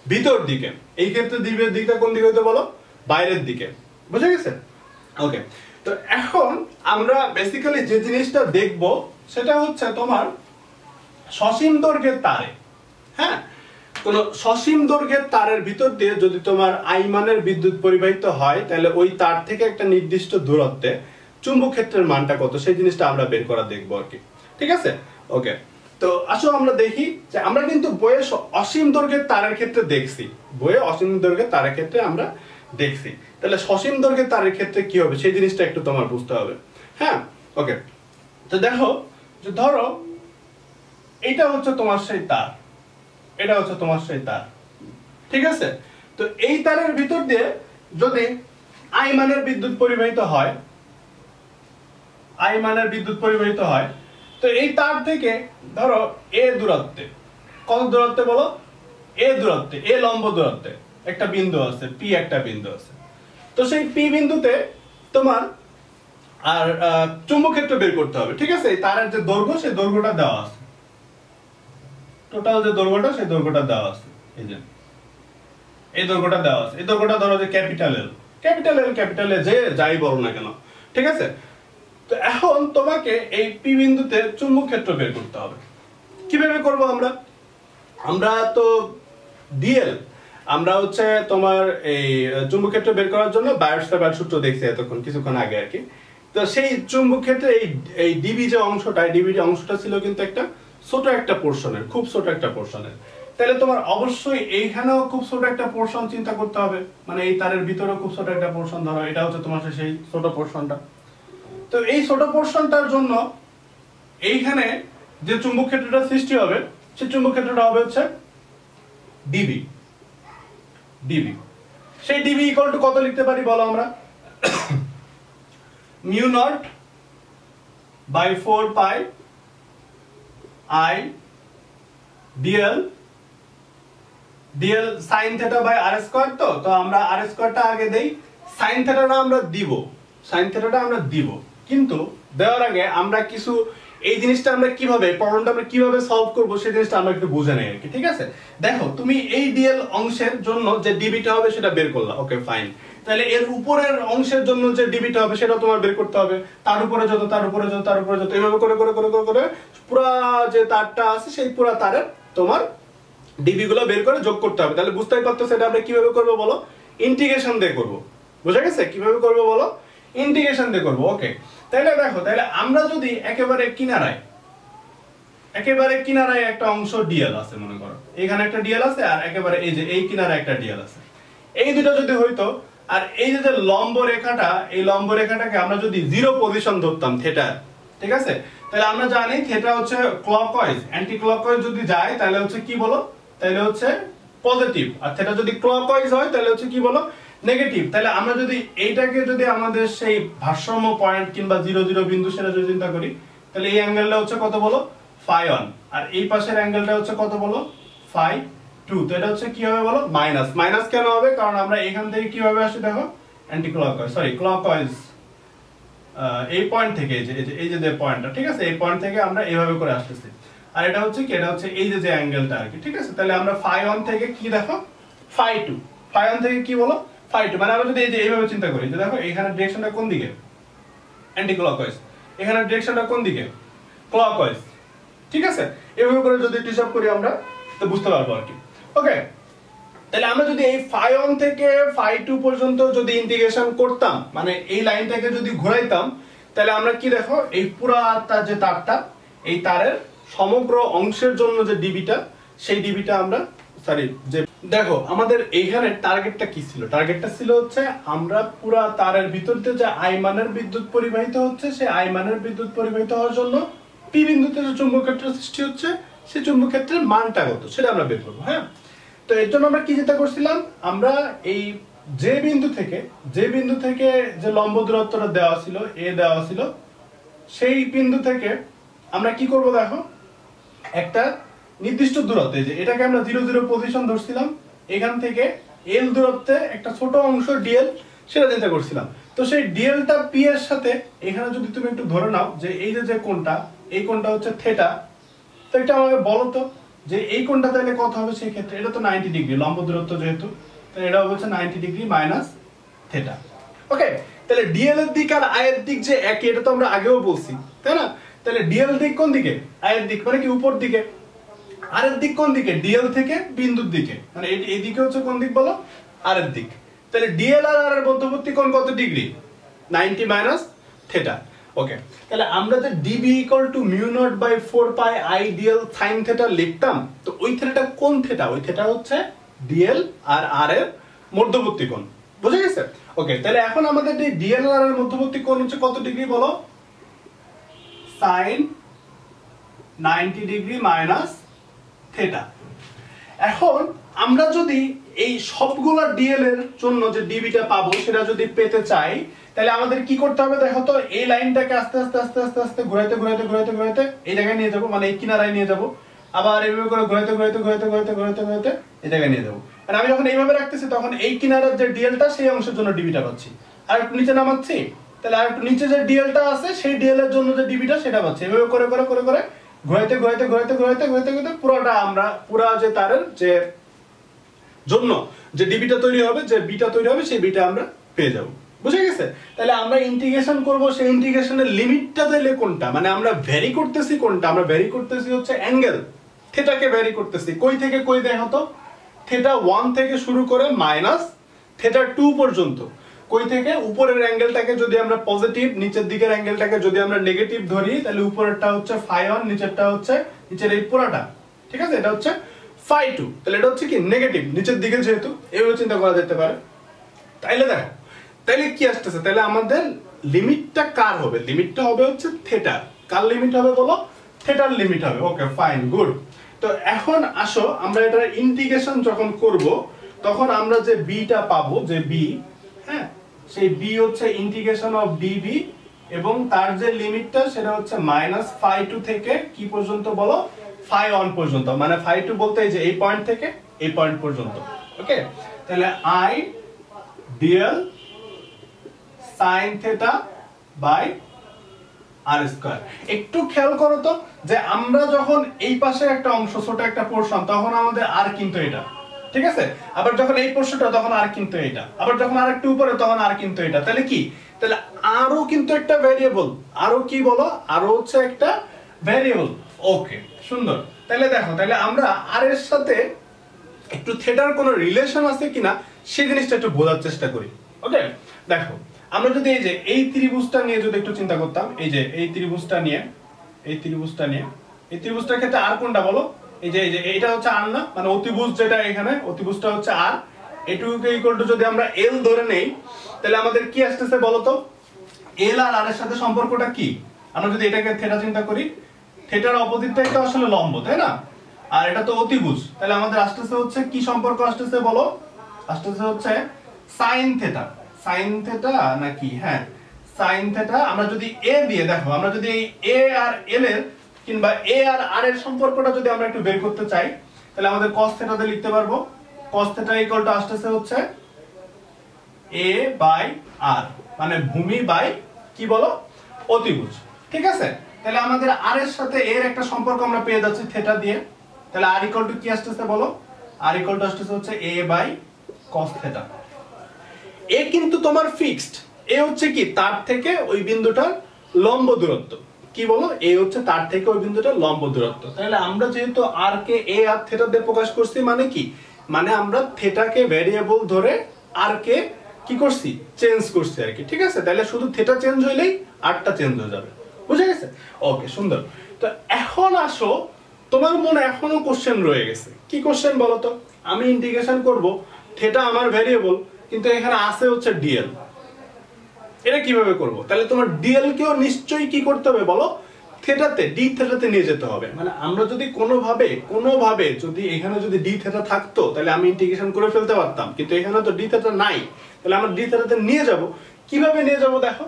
ভিতর দিকে। এই ক্ষেত্রে দিবের দিকটা কোন দিকে হইতো বলো, বাইরের দিকে। বুঝে গেছে? ওকে, তো এখন আমরা বেসিক্যালি যে জিনিসটা দেখব সেটা হচ্ছে তোমার সসীম দৈর্ঘ্যের তারে, হ্যাঁ, কোন সসীম দৈর্ঘ্যের তারের ভিতর দিয়ে যদি তোমার আই মানের বিদ্যুৎ পরিবাহিত হয়, তাহলে ওই তার থেকে একটা নির্দিষ্ট দূরত্বে চুম্বক ক্ষেত্রের মানটা কত, সেই জিনিসটা আমরা বের করা দেখবো আর কি। ঠিক আছে, ওকে, তো আসো আমরা দেখি যে আমরা কিন্তু বইয়ে অসীম দৈর্ঘ্যের তারের ক্ষেত্রে দেখছি, বইয়ে অসীম দৈর্ঘ্যের তারের ক্ষেত্রে আমরা দেখছি, তাহলে সসীম দৈর্ঘ্যের তারের ক্ষেত্রে কি হবে সেই জিনিসটা একটু তোমার বুঝতে হবে। হ্যাঁ, ওকে, তো দেখো, যে ধরো এটা হচ্ছে তোমার সেই তার, এটা হচ্ছে তোমার সেই তার। ঠিক আছে, তো এই তারের ভিতর দিয়ে যদি আই মানের বিদ্যুৎ পরিবাহিত হয়, আই মানের বিদ্যুৎ পরিবাহিত হয়, তো এই তার থেকে ধরো এ দূরত্বে, কত দূরত্বে বলো, এ দূরত্বে, এ লম্ব দূরত্বে। একটা বিন্দু আছে, পি একটা বিন্দু আছে। তো সেই পি বিন্দুতে তোমার আর চুম্বক ক্ষেত্র বের করতে হবে, ঠিক আছে? এই তারের যে দৈর্ঘ্য সেই দৈর্ঘ্যটা দেওয়া আছে, টোটাল যে দৈর্ঘ্যটা সেই দৈর্ঘ্যটা দেওয়া আছে, এই যে এই দৈর্ঘ্যটা দেওয়া আছে। এই দৈর্ঘ্যটা ধরো যে ক্যাপিটাল এল, ক্যাপিটাল এ যে যাই বলো না কেন, ঠিক আছে? তো এখন তোমাকে এই পি বিন্দুতে চুম্বক ক্ষেত্র বের করতে হবে। কিভাবে করব আমরা? আমরা তো ডিএল, আমরা হচ্ছে তোমার এই চুম্বক ক্ষেত্র বের করার জন্য বায়োট-স্যাভার্ট সূত্র দেখছি এতক্ষণ কিছুক্ষণ আগে আর কি। তো সেই চুম্বক ক্ষেত্রে এই ডিবি যে অংশটা, ডিবি যে অংশটা ছিল কিন্তু একটা ছোট একটা পোরশনের, খুব ছোট একটা পোরশনের। তাহলে তোমার অবশ্যই এইখানেও খুব ছোট একটা পোরশন চিন্তা করতে হবে, মানে এই তারের ভিতরেও খুব ছোট একটা পোরশন ধরো, এটা হচ্ছে তোমার সেই ছোট পোরশনটা। তো এই ছোট পোরশনটার জন্য এইখানে যে চুম্বক ক্ষেত্রটা সৃষ্টি হবে সেই চুম্বক ক্ষেত্রটা হবে হচ্ছে ডিবি। ডিবি, সেই ডিবি ইকুয়াল টু কত লিখতে পারি বলো আমরা? Mu naught by 4 pi I dl sin theta by r square. তো আমরা r স্কয়ারটা আগে দেই, sin থিটাটা আমরা দিব, কিন্তু দেওয়ার আগে আমরা কিছু এই জিনিসটা আমরা কিভাবে প্রবলেমটা আমরা কিভাবে সলভ করব সেই জিনিসটা আমরা একটু বুঝে নেই আর কি, ঠিক আছে? দেখো তুমি এই ডিএল অংশের জন্য যে ডিবিটা হবে সেটা বের করলা, ওকে ফাইন। তাহলে এর উপরের অংশের জন্য যে ডিবিটা হবে সেটা তোমার বের করতে হবে, তার উপরে যত এভাবে করে করে করে করে পুরা যে তারটা আছে সেই পুরা তারের তোমার ডিবি গুলো বের করে যোগ করতে হবে। তাহলে বুঝতেই পারতো সেটা আমরা কিভাবে করব বলো? ইন্টিগ্রেশন দিয়ে করব। বুঝা গেছে কিভাবে করব বলো? ইন্টিগ্রেশন দিয়ে করব, ওকে। তাহলে দেখো, তাহলে আমরা যদি একেবারে কিনারায় একটা অংশ ডিএল আছে মনে করো, এখানে একটা ডিএল আছে আর একেবারে এই যে এই কিনারায় একটা ডিএল আছে, এই দুটো যদি হইতো, আর এই যে লম্ব রেখাটা, এই লম্ব রেখাটাকে আমরা যদি জিরো পজিশন ধরতাম থিটা, ঠিক আছে? তাহলে আমরা জানি থিটা হচ্ছে ক্লকওয়াইজ, অ্যান্টি ক্লকওয়াইজ যদি যায় তাহলে হচ্ছে কি বলো? তাহলে হচ্ছে পজিটিভ, আর থিটা যদি ক্লকওয়াইজ হয় তাহলে হচ্ছে কি বলো? নেগেটিভ। তাহলে আমরা যদি এইটাকে যদি আমাদের সেই ভারসাম্য পয়েন্ট কিংবা 0 0 বিন্দু সেটা যদি চিন্তা করি, তাহলে এই অ্যাঙ্গেলটা হচ্ছে কত বলো? φ1, আর এই পাশের অ্যাঙ্গেলটা হচ্ছে কত বলো? φ2। তো এটা হচ্ছে কি হবে বলো? মাইনাস। মাইনাস কেন হবে? কারণ আমরা এখান থেকে কিভাবে আসি দেখো, অ্যান্টি ক্লকওয়াইজ, সরি ক্লকওয়াইজ, এই পয়েন্ট থেকে এই যে পয়েন্টটা, ঠিক আছে? এই পয়েন্ট থেকে আমরা এইভাবে করে আসতেছি, আর এটা হচ্ছে কি, এটা হচ্ছে এই যে অ্যাঙ্গেলটা আর কি, ঠিক আছে? তাহলে আমরা φ1 থেকে কি দেখো? φ2। φ1 থেকে কি বলো? φ2। মানে আমরা যদি এই যে এইভাবে চিন্তা করি, যে দেখো এখানে ডিরেকশনটা কোন দিকে? Anti clockwise. এখানে ডিরেকশনটা কোন দিকে? ক্লকওয়াইজ, ঠিক আছে? এভাবে করে যদি হিসাব করি আমরা তো বুঝতে পারবো আর কি, ওকে। তাহলে আমরা যদি এই φ1 থেকে φ2 পর্যন্ত যদি ইন্টিগ্রেশন করতাম, মানে এই লাইনটাকে যদি ঘোরাইতাম, তাহলে আমরা কি দেখো, এই পুরা তার যে তারটা, এই তারের সমগ্র অংশের জন্য যে ডিবিটা, সেই ডিবিটা আমরা যে দেখো আমাদের এইখানে টার্গেটটা কি ছিল? টার্গেটটা ছিল হচ্ছে আমরা পুরা তারের ভিতর দিয়ে যে আই মানের বিদ্যুৎ পরিবাহিত হচ্ছে, সেই আই মানের বিদ্যুৎ পরিবাহিত হওয়ার জন্য পি বিন্দুতে যে চুম্বক ক্ষেত্র সৃষ্টি হচ্ছে সেই চুম্বক ক্ষেত্রের মানটা কত সেটা আমরা বের করবো, হ্যাঁ? তো এর জন্য আমরা কি চিন্তা করছিলাম? আমরা এই যে বিন্দু থেকে যে লম্ব দূরত্বটা দেওয়া ছিল, এ দেওয়া ছিল, সেই বিন্দু থেকে আমরা কি করব দেখো, একটা নির্দিষ্ট দূরত্বে, যে এটাকে আমরা 0 0 পজিশন ধরছিলাম, এখান থেকে এল দূরত্বে একটা ছোট অংশ ডিএল সেটা চিন্তা করছিলাম। তো সেই ডিএলটা পি এর সাথে এখানে যদি তুমি একটু ধরে নাও যে এই যে কোণটা, এই কোণটা হচ্ছে থিটা, তো এটা আমাকে বলো তো যে এই কোণটা তাহলে কত হবে? সেই ক্ষেত্রে এটা তো 90 ডিগ্রি, লম্ব দূরত্ব যেহেতু, তাহলে এটা হচ্ছে 90 ডিগ্রি মাইনাস থিটা, ওকে। তাহলে ডিএল এর দিক আর আই এর দিক যে একই, এটা তো আমরা আগেও বলছি, তাই না? তাহলে ডিএল দিক কোন দিকে? আই এর দিক, মানে কি উপর দিকে। আর এর দিক কোন দিকে? ডিএল থেকে বিন্দুর দিকে, মানে এই দিকে হচ্ছে কোন দিক বলো? আর এর দিক। তাহলে ডিএল আর আর এর মধ্যবর্তী কোণ কত ডিগ্রি? 90 মাইনাস থিটা, ওকে। তাহলে আমরা যে dB equal to mu naught by 4 pi I dl sine theta লিখতাম, তো ওই থিটাটা কোন থিটা? ওই থিটা হচ্ছে ডিএল আর আর এর মধ্যবর্তী কোণ, বুঝা গেছে? ওকে, তাহলে এখন আমাদের এই ডিএল আর এর মধ্যবর্তী কোণ হচ্ছে কত ডিগ্রি বলো? Sine 90 degree minus theta. এখন আমরা যদি এই সবগুলা ডিএল এর জন্য যে ডিবিটা পাবো সেটা যদি পেতে চাই, তাহলে আমাদের কি করতে হবে দেখো তো? এই লাইনটাকে আস্তে আস্তে আস্তে আস্তে আস্তে ঘুরাইতে ঘুরাইতে ঘুরাইতে ঘুরাইতে এই জায়গায় নিয়ে যাবো, মানে এই কিনারায় নিয়ে যাবো, আবার এইভাবে করে ঘুরাইতে ঘুরাইতে ঘুরাইতে ঘুরাইতে ঘুরাইতে ঘুরাইতে এই জায়গায় নিয়ে যাবো। মানে আমি যখন এইভাবে রাখতেছি তখন এই কিনারের যে ডিএলটা সেই অংশের জন্য ডিবিটা পাচ্ছি, আর একটু নিচে নামাচ্ছি তাহলে আর একটু নিচে যে ডিএলটা আছে সেই ডিএল এর জন্য যে ডিবিটা সেটা পাচ্ছি। এভাবে করে করে করে করে ঘোরাইতে ঘোরাইতে ঘোরাইতে ঘোরাইতে ঘোরাইতে ঘোরাইতে পুরোটা আমরা পুরা যে তারের যে জন্য যে ডিবিটা তৈরি হবে, যে বিটা তৈরি হবে, সেই বিটা আমরা পেয়ে যাব। বুঝে গেছে? তাহলে আমরা ইন্টিগ্রেশন করব, সেই ইন্টিগ্রেশনের লিমিটটা তাহলে কোনটা, মানে আমরা ভ্যারি করতেছি কোনটা, আমরা ভ্যারি করতেছি হচ্ছে অ্যাঙ্গেল থিটাকে ভ্যারি করতেছি। কই থেকে কই দেখো তো, থিটা 1 থেকে শুরু করে মাইনাস থিটা 2 পর্যন্ত। কই থেকে, উপরের অ্যাঙ্গেলটাকে যদি আমরা পজিটিভ, নিচের দিকের অ্যাঙ্গেলটাকে যদি আমরা নেগেটিভ ধরি, তাহলে উপরেরটা হচ্ছে φ1, নিচেরটা হচ্ছে, নিচের এই পুরোটা, ঠিক আছে, এটা হচ্ছে φ2। তাহলে এটা হচ্ছে কি নেগেটিভ, নিচের দিকে যেহেতু, এইভাবে চিন্তা করা যেতে পারে। তাইলে দেখো, তাইলে কি আসতেছে, তাহলে আমাদের লিমিটটা কার হবে, লিমিটটা হবে হচ্ছে থিটা। কার লিমিট হবে বলো, থিটার লিমিট হবে। Okay fine, good. তো এখন আসো আমরা এটার ইন্টিগ্রেশন যখন করব তখন আমরা যে বিটা পাবো, যে বি, হ্যাঁ, সেই বি হচ্ছে ইন্টিগ্রেশন অফ ডিবি, এবং তার যে লিমিটটা সেটা হচ্ছে -φ2 থেকে কি পর্যন্ত বলো, φ1 পর্যন্ত। মানে φ2 বলতে এই যে এই পয়েন্ট থেকে এই পয়েন্ট পর্যন্ত। ওকে, তাহলে I dl sin theta by r square. একটু খেয়াল করো তো যে আমরা যখন এই পাশে একটা অংশ, ছোট একটা পোরশন, তখন আমাদের আর কিন্তু এটা, ঠিক আছে, আবার যখন এই পোরশনটা তখন আর কিন্তু এটা, আবার যখন আর একটু উপরে তখন আর কিন্তু এটা। তাহলে কি, তাহলে আরো কিন্তু একটা ভেরিয়েবল, আরো কি বলো, আরো হচ্ছে একটা ভেরিয়েবল। ওকে সুন্দর। তাহলে দেখো, তাহলে আমরা আর এর সাথে একটু থিটার কোনো রিলেশন আছে কিনা সেই জিনিসটা একটু বোঝার চেষ্টা করি। ওকে দেখো, আমরা যদি এই যে এই ত্রিভুজটা নিয়ে যদি একটু চিন্তা করতাম, এই যে এই ত্রিভুজটা নিয়ে, এই ত্রিভুজটার ক্ষেত্রে আর কোনটা বলো, এই যে এটা হচ্ছে আর না, মানে অতিভুজ যেটা এখানে, অতিভুজটা হচ্ছে আর। এটুকুকে ইকুয়াল টু যদি আমরা এল ধরে নেই, তাহলে আমাদের কি আসতেছে বলো তো, এল আর আর এর সাথে সম্পর্কটা কি। আমরা যদি এটাকে থিটা চিন্তা করি, থিটার অপোজিটটাই তো আসলে লম্ব, তাই না, আর এটা তো অতিভুজ, তাহলে আমাদের আসতেছে হচ্ছে কি সম্পর্ক আসতেছে বলো, আসতেছে হচ্ছে সাইন থিটা। সাইন থিটা নাকি, হ্যাঁ সাইন থিটা। আমরা যদি এ দিয়ে, দেখো আমরা যদি এই এ আর এল এর কিংবা এ আর আর এর সম্পর্কটা যদি আমরা একটু বের করতে চাই, তাহলে আমাদের cos থিটা দিয়ে লিখতে পারবো। cos থিটা ইকুয়াল টু আসতেছে হচ্ছে a বাই r, মানে ভূমি বাই কি বলো, অতিভুজ। ঠিক আছে, তাহলে আমাদের আর এর সাথে এর একটা সম্পর্ক আমরা পেয়ে যাচ্ছি থিটা দিয়ে। তাহলে r ইকুয়াল টু কি আসতেছে বলো, r ইকুয়াল টু আসতেছে হচ্ছে a বাই cos থিটা। এ কিন্তু তোমার ফিক্সড, এ হচ্ছে কি তার থেকে ওই বিন্দুটার লম্ব দূরত্ব, কি বলো, এ হচ্ছে তার থেকে ওই বিন্দুটার লম্ব দূরত্ব। তাহলে আমরা যেহেতু আর কে এ আর থিটা দিয়ে প্রকাশ করছি, মানে কি, মানে আমরা থিটাকে ভেরিয়েবল ধরে আর কে কি করছি, চেঞ্জ করছি আর কি। ঠিক আছে, তাহলে শুধু থিটা চেঞ্জ হইলেই আরটা চেঞ্জ হয়ে যাবে। বুঝে গেছে? ওকে সুন্দর। তো এখন আসো, তোমার মনে এখনো কোশ্চেন রয়ে গেছে, কি কোশ্চেন বলো তো, আমি ইন্টিগ্রেশন করব, থিটা আমার ভেরিয়েবল, কিন্তু এখানে আছে হচ্ছে ডিএল, এটা কিভাবে করব? তাহলে তোমার ডিএল কেও নিশ্চয়ই কি করতে হবে বলো, থিটাতে, ডি থিটাতে নিয়ে যেতে হবে। মানে আমরা যদি কোনোভাবে যদি এখানে যদি ডি থিটা থাকতো, তাহলে আমি ইন্টিগ্রেশন করে ফেলতে পারতাম, কিন্তু এখানে তো ডি থিটা নাই, তাহলে আমরা ডি থিটাতে নিয়ে যাব। কিভাবে নিয়ে যাব দেখো,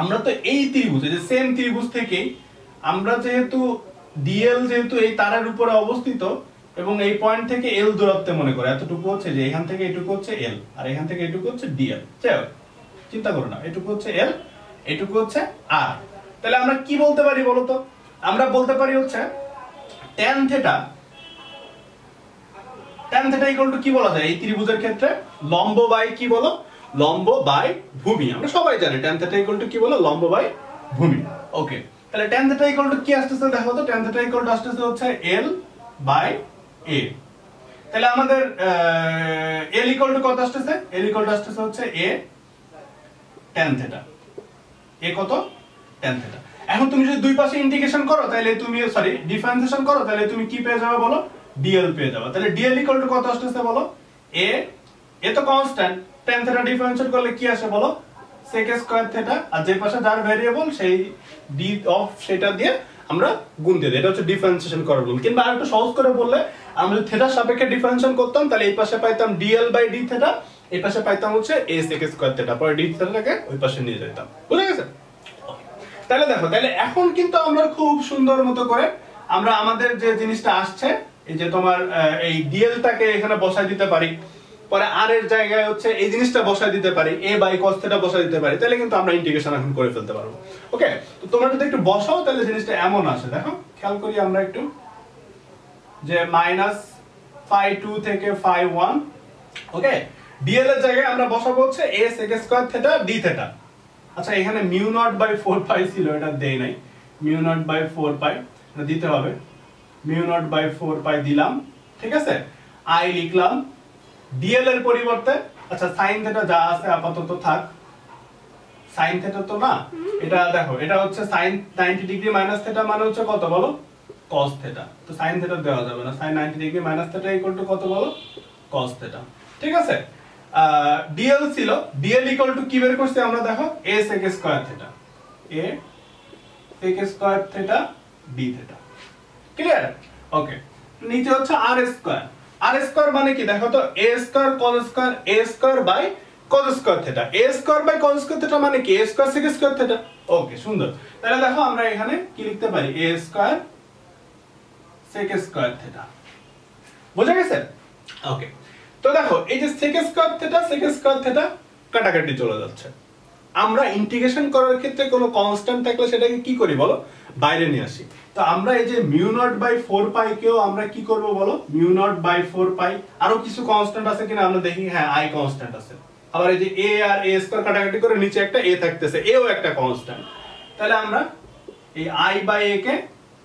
আমরা তো এই ত্রিভুজ, এই যে সেম ত্রিভুজ থেকেই আমরা যেহেতু ডিএল যেহেতু এই তারের উপরে অবস্থিত, এবং এই পয়েন্ট থেকে এল দূরত্বে মনে করো এতটুকু হচ্ছে, যে এখান থেকে এটুকু হচ্ছে এল, আর এখান থেকে এটুকু হচ্ছে ডিএল, চিন্তা করো না, এটুকু হচ্ছে এল, এটুকু হচ্ছে আর। তাহলে আমরা কি বলতে পারি বলতো, আমরা বলতে পারি হচ্ছে tan থিটা ইকুয়াল টু কি বলা যায় এই ত্রিভুজের ক্ষেত্রে, লম্ব বাই কি বলো, লম্ব বাই ভূমি। আমরা সবাই জানি tan থিটা ইকুয়াল টু কি বলো, লম্ব বাই ভূমি। ওকে, তাহলে tan থিটা ইকুয়াল টু কি আসতেছে দেখো তো, tan থিটা ইকুয়াল টু আসতেছে হচ্ছে l বাই a। তাহলে আমাদের l ইকুয়াল টু কত আসতেছে, l ইকুয়াল টু আসতেছে হচ্ছে a tan থিটা, a কত, tan থিটা। এখন তুমি যদি দুই পাশে ইন্টিগ্রেশন করো, তাহলে তুমি ডিফারেন্সিয়েশন করো, তাহলে তুমি কি পেয়ে যাবে বলো, dl পেয়ে যাবে। তাহলে dl ইকুয়াল টু কত আসতেছে বলো, a তো কনস্ট্যান্ট, tan থিটা ডিফারেন্সিয়েট করলে কি আসে বলো, sec স্কয়ার থিটা, আর যে পাশে যার ভেরিয়েবল সেই d অফ সেটা দিয়ে আমরা গুণ দিয়ে দিই, এটা হচ্ছে ডিফারেন্সিয়েশন করার গুণ। কিংবা আরেকটু সহজ করে বললে, আমরা যদি থিটার সাপেক্ষে ডিফারেন্সিয়েশন করতাম, তাহলে এই পাশে পাইতাম dl বাই d থিটা, এই পাশে পাইতাম হচ্ছে a sec স্কয়ার থিটা, পরে d থিটাটাকে ওই পাশে নিয়ে যেতাম। বুঝে গেছে? তাহলে দেখো, তাহলে এখন কিন্তু আমরা খুব সুন্দর মতো করে আমরা আমাদের যে জিনিসটা আসছে, এই যে তোমার এই ডিএলটাকে এখানে বসাই দিতে পারি, পরে আর এর জায়গায় হচ্ছে এই জিনিসটা বসাই দিতে পারি, a বাই cos থিটা বসাই দিতে পারি, তাহলে কিন্তু আমরা ইন্টিগ্রেশন এখন করে ফেলতে পারবো। ওকে, তো তোমরা যদি একটু বসাও তাহলে জিনিসটা এমন আসে, দেখো খেয়াল করি আমরা একটু, যে মাইনাস ফাই 2 থেকে ফাই 1, ওকে, ডিএল এর জায়গায় আমরা বসাবো হচ্ছে a sec square theta d theta. আচ্ছা এখানে মিউ নট বাই 4 পাই ছিল, এটা দেই নাই, মিউ নট বাই 4 পাই এটা দিতে হবে, মিউ নট বাই 4 পাই দিলাম, ঠিক আছে, i লিখলাম, ডিএল এর পরিবর্তে আচ্ছা সাইন থিটা যা আছে আপাতত থাক, সাইন থিটা তো না, এটা দেখো এটা হচ্ছে সাইন 90 ডিগ্রি মাইনাস থিটা মানে হচ্ছে কত বলো, cos থিটা, তো সাইন থিটা দেওয়া যাবে না, sine 90 degree minus theta equal to কত বলো, cos থিটা, ঠিক আছে। ডিএল ছিল, ডিএল ইকুয়াল টু কি বের করছি আমরা, দেখো a sec square theta, a sec square theta d theta, clear? Okay, নিচে হচ্ছে r স্কয়ার, r স্কয়ার মানে কি দেখো তো, a square cos square a square by cos square theta, a square by cos square theta মানে কি a square sec square theta. Okay, সুন্দর, তাহলে দেখো আমরা এখানে কি লিখতে পারি, a square sec square theta, বুঝা গেছে? ওকে, তো দেখো এই যে sec স্কয়ার থিটা কাটাকাটি চলে যাচ্ছে, আমরা ইন্টিগ্রেশন করার ক্ষেত্রে কোনো কনস্ট্যান্ট থাকলে সেটাকে কি করি বলো, বাইরে নিয়ে আসি। তো আমরা এই যে মিউ নট বাই 4 পাই কেও আমরা কি করব বলো, মিউ নট বাই 4 পাই, আরো কিছু কনস্ট্যান্ট আছে কিনা আমরা দেখি, হ্যাঁ i কনস্ট্যান্ট আছে, আবার এই যে a আর a স্কয়ার কাটাকাটি করে নিচে একটা a থাকতেছে, এও একটা কনস্ট্যান্ট, তাহলে আমরা এই i বাই a কে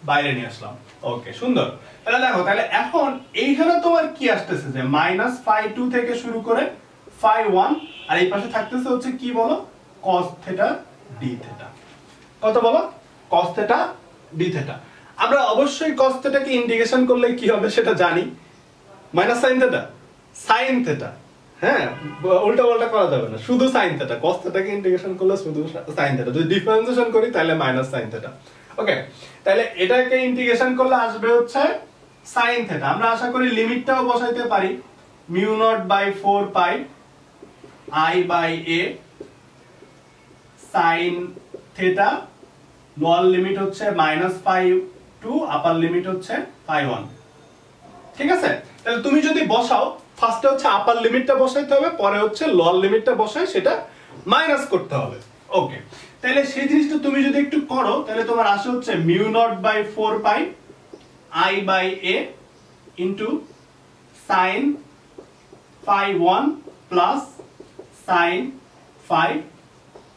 বাইরে নিয়ে আসলাম। ওকে, সুন্দর, তাহলে দেখো তাহলে এখন এইখানে তোমার কি আসতেছে, যে মাইনাস ফাই 2 থেকে শুরু করে ফাই 1, আর এই পাশে থাকতেছে হচ্ছে কি বলো, cos থিটা d থিটা, কত বলো, cos থিটা d থিটা। আমরা অবশ্যই cos থিটাকে ইন্টিগ্রেশন করলে কি হবে সেটা জানি, minus sin theta sin theta, হ্যাঁ উল্টা পাল্টা করা যাবে না, শুধু sin থিটা, cos থিটাকে ইন্টিগ্রেশন করলে শুধু sin থিটা, যদি ডিফারেন্সিয়েশন করি তাহলে মাইনাস sin থিটা। ওকে, তাহলে এটাকে ইন্টিগ্রেশন করলে আসবে হচ্ছে sin থিটা, আমরা আশা করি লিমিটটাও বসাইতে পারি, mu naught by 4 pi i by a sin theta, lower limit হচ্ছে মাইনাস ফাই 2, আপার লিমিট হচ্ছে ফাই 1, ঠিক আছে। তাহলে তুমি যদি বসাও, ফার্স্টে হচ্ছে আপার লিমিটটা বসাইতে হবে, পরে হচ্ছে লোয়ার লিমিটটা বসাই সেটা মাইনাস করতে হবে। ওকে, তাহলে সেই জিনিসটা তুমি যদি একটু করো তাহলে তোমার আসে হচ্ছে mu naught by 4 pi i by a into sin phi 1 plus sin phi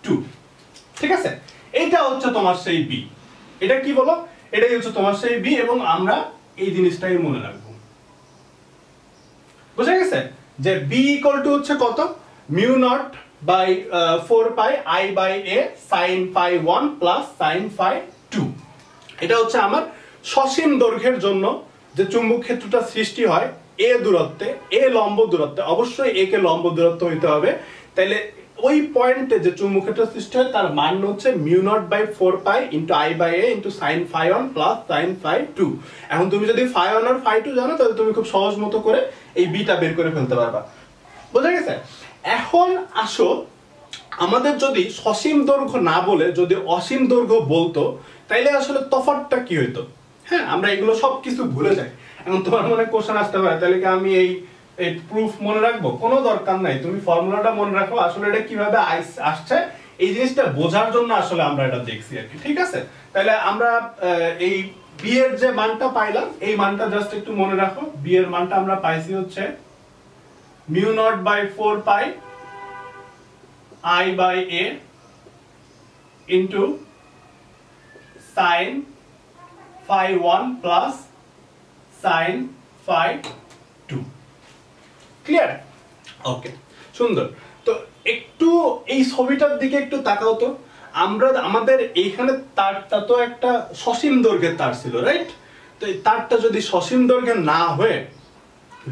2, ঠিক আছে। এটা হচ্ছে তোমার সেই b, এটা কি বলো, এটাই হচ্ছে তোমার সেই b, এবং আমরা এই জিনিসটাই মনে রাখবো, বুঝা গেছে, যে b ইকুয়াল টু হচ্ছে কত, mu naught by 4 pi i by a sin phi 1 plus sin phi 2। এটা হচ্ছে আমার সসীম দৈর্ঘ্যের জন্য যে চুম্বক ক্ষেত্রটা সৃষ্টি হয় a দূরত্বে, a লম্ব দূরত্বে, অবশ্যই a কে লম্ব দূরত্ব হইতে হবে, তাইলে ওই পয়েন্টে যে চুম্বক ক্ষেত্র সৃষ্টি হয় তার মান হচ্ছে mu naught by 4 pi into i by a into sin phi 1 plus sin phi 2। এখন তুমি যদি ফাই 1 আর ফাই 2 জানো তাহলে তুমি খুব সহজ মতো করে এই b টা বের করে ফেলতে পারবা, বুঝা গেছে। এখন আসো, আমাদের যদি সসীম দৈর্ঘ্য না বলে যদি অসীম দৈর্ঘ্য বলতো তাইলে আসলে তফাৎটা কি হইতো, হ্যাঁ আমরা এগুলো সবকিছু ভুলে যাই। এখন তোমার মনে কোশ্চেন আসতে পারে, তাহলে কি আমি এই প্রুফ মনে রাখবো? কোনো দরকার নাই, তুমি ফর্মুলাটা মনে রাখো, আসলে এটা কিভাবে আসছে এই জিনিসটা বোঝার জন্য আসলে আমরা এটা দেখছি আর কি, ঠিক আছে। তাহলে আমরা এই বি এর যে মানটা পাইলাম এই মানটা জাস্ট একটু মনে রাখো, বি এর মানটা আমরা পাইছি হচ্ছে mu naught by 4 pi i by a into sin phi 1 plus sin phi 2, clear? Okay, সুন্দর। তো একটু এই ছবিটার দিকে একটু তাকাও তো, আমরা আমাদের এইখানে তারটা তো একটা সসীম দৈর্ঘ্যের তার ছিল, রাইট? তো এই তারটা যদি সসীম দৈর্ঘ্যের না হয়ে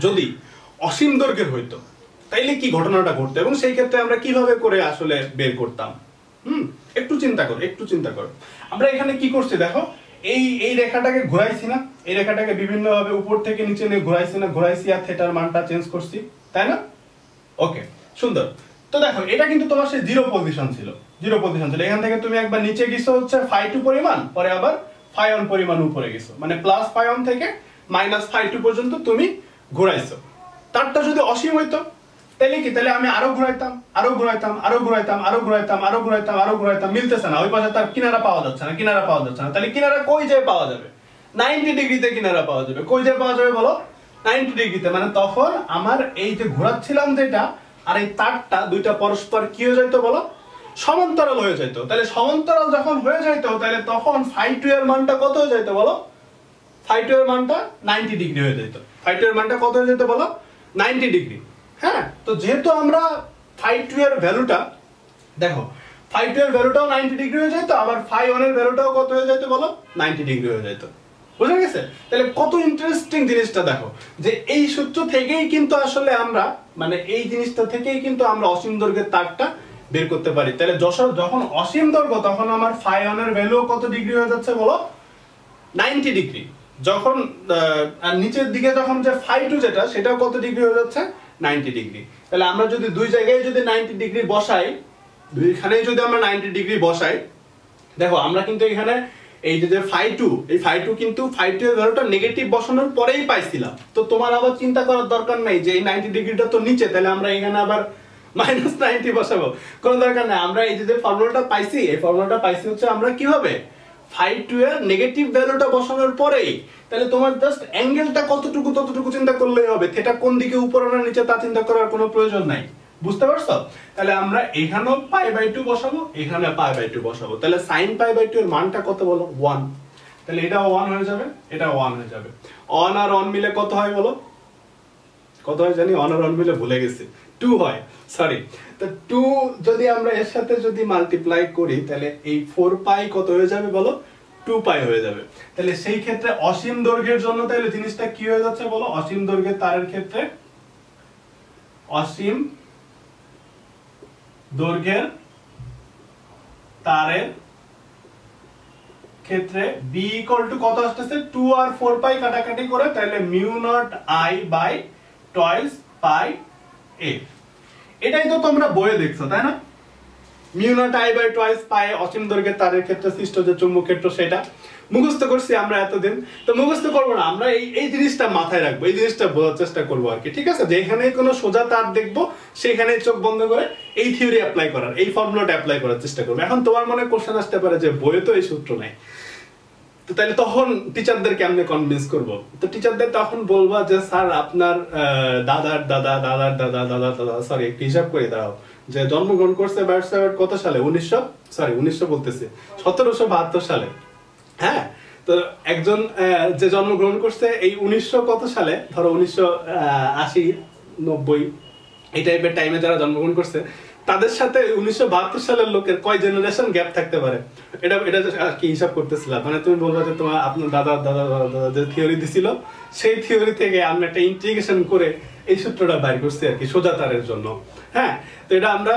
যদি অসীম দৈর্ঘ্যের হইতো তাইলে কি ঘটনাটা ঘটতো, এবং সেই ক্ষেত্রে আমরা কিভাবে করে আসলে বের করতাম? একটু চিন্তা করো, একটু চিন্তা করো। আমরা এখানে কি করছি দেখো, এই রেখাটাকে ঘোরাইছি না, এই রেখাটাকে বিভিন্ন ভাবে উপর থেকে নিচে নিয়ে ঘোরাইছি না, ঘোরাইছি আর থিটার মানটা চেঞ্জ করছি, তাই না? ওকে, সুন্দর। তো দেখো এটা কিন্তু তোমার সেই জিরো পজিশন ছিল, জিরো পজিশন ছিল। এখান থেকে তুমি একবার নিচে গেছো হচ্ছে ফাই 2 পরিমাণ, পরে আবার ফাই 1 পরিমাণ উপরে গেছো, মানে প্লাস ফাই 1 থেকে -φ2 পর্যন্ত তুমি ঘোরাইছো। তারটা যদি অসীম হইতো তাহলে কি, তাহলে আমি আরো ঘুরাইতাম, আরো ঘুরাইতাম, আরো ঘুরাইতাম, আরো ঘুরাইতাম, আরো ঘুরাইতাম, আরো ঘুরাইতাম, মিলতেছে না, ওই পাশে তার কিনারা পাওয়া যাচ্ছে না, কিনারা পাওয়া যাচ্ছে না। তাহলে কিনারা কই যায় পাওয়া যাবে? 90 ডিগ্রিতে কিনারা পাওয়া যাবে। কই যায় পাওয়া যাবে বলো? 90 ডিগ্রিতে। মানে তখন আমার এই যে ঘোরাচ্ছিলাম যেটা আর এই তারটা দুইটা পরস্পর কি হয়ে যাইতো বলো? সমান্তরাল হয়ে যাইতো। তাহলে সমান্তরাল যখন হয়ে যাইতো তাহলে তখন φ2 এর মানটা কত হয়ে যাইতো বলো? φ2 এর মানটা 90 ডিগ্রি হয়ে যাইতো। φ2 এর মানটা কত হয়ে যেত বলো? 90 ডিগ্রি। হ্যাঁ, তো যেহেতু আমরা φ2 এর ভ্যালুটা দেখো, φ2 এর ভ্যালুটাও 90 ডিগ্রি হয়ে যেত, আবার φ1 এর ভ্যালুটাও কত হয়ে যেত বলো? 90 ডিগ্রি হয়ে যেত। বুঝা গেছে? তাহলে কত ইন্টারেস্টিং জিনিসটা দেখো, যে এই সূত্র থেকেই কিন্তু আসলে আমরা মানে এই জিনিসটা থেকেই কিন্তু আমরা অসীম দৈর্ঘ্যের তারটা বের করতে পারি। তাহলে যখন অসীম দৈর্ঘ্য তখন আমার φ1 এর ভ্যালু কত ডিগ্রি হয়ে যাচ্ছে বলো? 90 ডিগ্রি। যখন আর নিচের দিকে যখন যে φ2 যেটা সেটাও কত ডিগ্রি হয়ে যাচ্ছে? 90 ডিগ্রি। তাহলে আমরা যদি দুই জায়গায় যদি 90 ডিগ্রি বসাই, দুইখানেই যদি আমরা 90 ডিগ্রি বসাই, দেখো আমরা কিন্তু এখানে এই যে φ2, এই φ2 কিন্তু φ2 এর ভ্যালুটা নেগেটিভ বসানোর পরেই পাইছিলাম। তো তোমার আবার চিন্তা করার দরকার নাই যে এই 90 ডিগ্রিটা তো নিচে, তাহলে আমরা এখানে আবার -90 বসাবো, কোনো দরকার নাই। আমরা এই যে ফর্মুলাটা পাইছি, এই ফর্মুলাটা পাইছি হচ্ছে আমরা কিভাবে φ2 এর নেগেটিভ ভ্যালুটা বসানোর পরেই। তাহলে তোমার জাস্ট অ্যাঙ্গেলটা কতটুকু ততটুকু চিন্তা করলেই হবে, থিটা কোন দিকে উপরে না নিচে তা চিন্তা করার কোনো প্রয়োজন নাই। বুঝতে পারছো? তাহলে আমরা এখানেও π/2 বসাবো, এখানে π/2 বসাবো। তাহলে sin π/2 এর মানটা কত বলো? 1। তাহলে এটাও 1 হয়ে যাবে, এটাও 1 হয়ে যাবে। 1 আর 1 মিলে কত হয় বলো? কত হয় জানি? 1 আর 1 মিলে ভুলে গেছি, 2 হয়, সরি। তো 2 যদি আমরা এর সাথে যদি মাল্টিপ্লাই করি তাহলে এই 4π কত হয়ে যাবে বলো? 2π হয়ে যাবে। তাহলে সেই ক্ষেত্রে অসীম দৈর্ঘ্যের জন্য তাহলে জিনিসটা কি হয়ে যাচ্ছে বলো? অসীম দৈর্ঘ্যের তারের ক্ষেত্রে, অসীম দৈর্ঘ্যের তারের ক্ষেত্রে b কত আসতেছে? 2 আর 4π কাটাকাটি করে তাহলে μ0I/2πa। এটাই তো তোমরা বইয়ে দেখছো, তাই না? μ0I/2πa অসীম দৈর্ঘ্যের তারের ক্ষেত্রে সৃষ্ট যে চুম্বক ক্ষেত্র সেটা মুখস্থ করছি আমরা এতদিন। তো মুখস্থ করবো না, আমরা এই জিনিসটা মাথায় রাখবো, এই জিনিসটা বোঝার চেষ্টা করবো আর কি। ঠিক আছে? যেখানে কোনো সোজা তার দেখবো সেখানে চোখ বন্ধ করে এই থিওরি অ্যাপ্লাই করার, এই ফর্মুলাটা অ্যাপ্লাই করার চেষ্টা করবো। এখন তোমার মনে কোশ্চেন আসতে পারে যে বইয়ে তো এই সূত্র নাই, তো তাহলে তখন টিচারদের কেমনে কনভিন্স করবো? তো টিচারদের তখন বলবা যে স্যার আপনার দাদার দাদা দাদার দাদা দাদার দাদা, সরি একটু হিসাব করে দাঁড়াও, যে জন্মগ্রহণ করছে কত সালে? 1772 সালে। হ্যাঁ, তো একজন যে জন্মগ্রহণ করছে এই 1900 কত সালে, ধরো 1980 90 এই টাইপের টাইমে যারা জন্মগ্রহণ করছে তাদের সাথে 1972 সালের লোকের কয় জেনারেশন গ্যাপ থাকতে পারে, এটা কি হিসাব করতেছিলাম। মানে তুমি বলবা যে তোমার আপনার দাদা দাদা দাদা যে থিওরি দিছিল সেই থিওরি থেকে আমরা একটা ইন্টিগ্রেশন করে এই সূত্রটা বাইর করছি আর কি, সোজা তারের জন্য। হ্যাঁ, তো এটা আমরা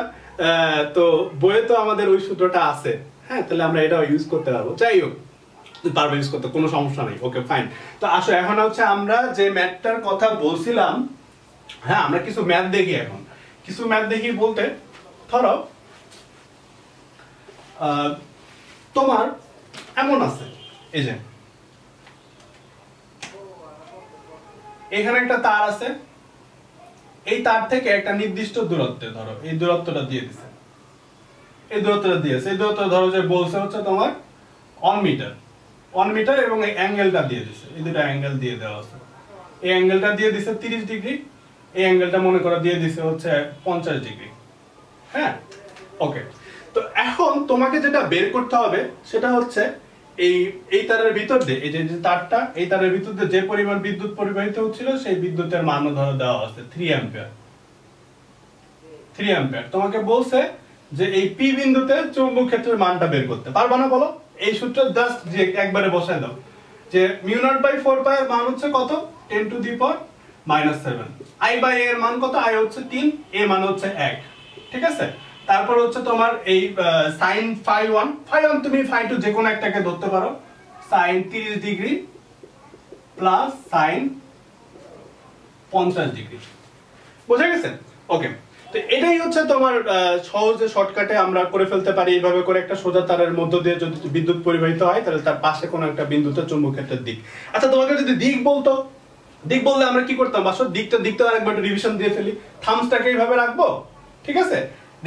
তো বইয়ে তো আমাদের ওই সূত্রটা আছে। হ্যাঁ, তাহলে আমরা এটা ইউজ করতে পারবো। যাই হোক, পারবে ইউজ করতে, কোনো সমস্যা নেই। Okay fine. তো আসো এখন হচ্ছে আমরা যে ম্যাথটার কথা বলছিলাম, হ্যাঁ আমরা কিছু ম্যাথ দেখি। এখন কিছু ম্যাথ দেখি বলতে ধরো তোমার এমন আছে, এই যে এখানে একটা তার আছে, এই তার থেকে একটা নির্দিষ্ট দূরত্বে, ধরো এই দূরত্বটা দিয়ে দিছে, এই দূরত্বটা দিয়েছে, এই দূরত্ব ধরো যে বলছে হচ্ছে তোমার 1 মিটার, 1 মিটার, এবং এই অ্যাঙ্গেলটা দিয়ে দিছে, এই দুটো অ্যাঙ্গেল দিয়ে দেওয়া আছে। এই অ্যাঙ্গেলটা দিয়ে দিছে 30 ডিগ্রি, এই অ্যাঙ্গেলটা মনে করো দিয়ে দিছে হচ্ছে 50 ডিগ্রি। হ্যাঁ, ওকে। তো এখন তোমাকে যেটা বের করতে হবে সেটা হচ্ছে এই তারের ভিতর দিয়ে, এই যে তারটা, এই তারের ভিতর দিয়ে যে পরিমাণ বিদ্যুৎ পরিবাহিত হচ্ছিল সেই বিদ্যুতের মানও ধরো দেওয়া আছে 3 অ্যাম্পিয়ার। 3 অ্যাম্পিয়ার। তোমাকে বলছে যে এই পি বিন্দুতে চৌম্বক ক্ষেত্রের মানটা বের করতে পারবা না বলো? এই সূত্র জাস্ট যে একবারে বসায় দাও যে μ0/4π এর মান হচ্ছে কত? 10⁻⁻7। I/a এর মান কত? I হচ্ছে 3, a মান হচ্ছে 1। ঠিক আছে? তারপর হচ্ছে তোমার এই sin φ1 তুমি φ2 যে কোনো একটাকে ধরতে পারো, sin 30 degree plus sin 50 degree. বুঝা গেছে? ওকে। তো তো এটাই হচ্ছে তোমার সহজে শর্টকাটে আমরা করে ফেলতে পারি। এইভাবে করে একটা সোজা তারের মধ্য দিয়ে যদি বিদ্যুৎ পরিবাহিত হয় তাহলে তার পাশে কোনো একটা বিন্দুতে চুম্বক ক্ষেত্রের দিক। আচ্ছা তোমাকে যদি দিক বলতো, দিক বললে আমরা কি করতাম বাসো, দিকটা আরেকবার রিভিশন দিয়ে ফেলি। থামসটাকে এইভাবে রাখবো, ঠিক আছে,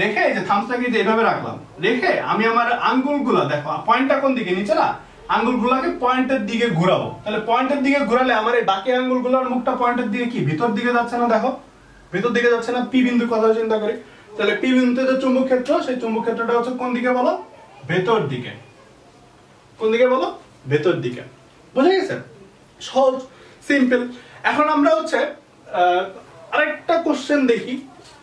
রেখে এই যে থামসটাকে যে এইভাবে রাখলাম, রেখে আমি আমার আঙ্গুলগুলা দেখো পয়েন্টটা কোন দিকে, নিচে না, আঙ্গুলগুলাকে পয়েন্টের দিকে ঘোরাবো। তাহলে পয়েন্টের দিকে ঘোরালে আমার এই বাকি আঙ্গুলগুলোর মুখটা পয়েন্টের দিকে কি ভিতর দিকে যাচ্ছে না, দেখো ভিতর দিকে যাচ্ছে না। পি বিন্দুর কথা চিন্তা করি, তাহলে পি বিন্দুতে যে চুম্বক ক্ষেত্র, সেই চুম্বক ক্ষেত্রটা হচ্ছে কোন দিকে বলো, ভেতর দিকে। কোন দিকে বলো, ভেতর দিকে। বুঝে গেছে? সহজ, সিম্পল। এখন আমরা হচ্ছে আরেকটা কোশ্চেন দেখি,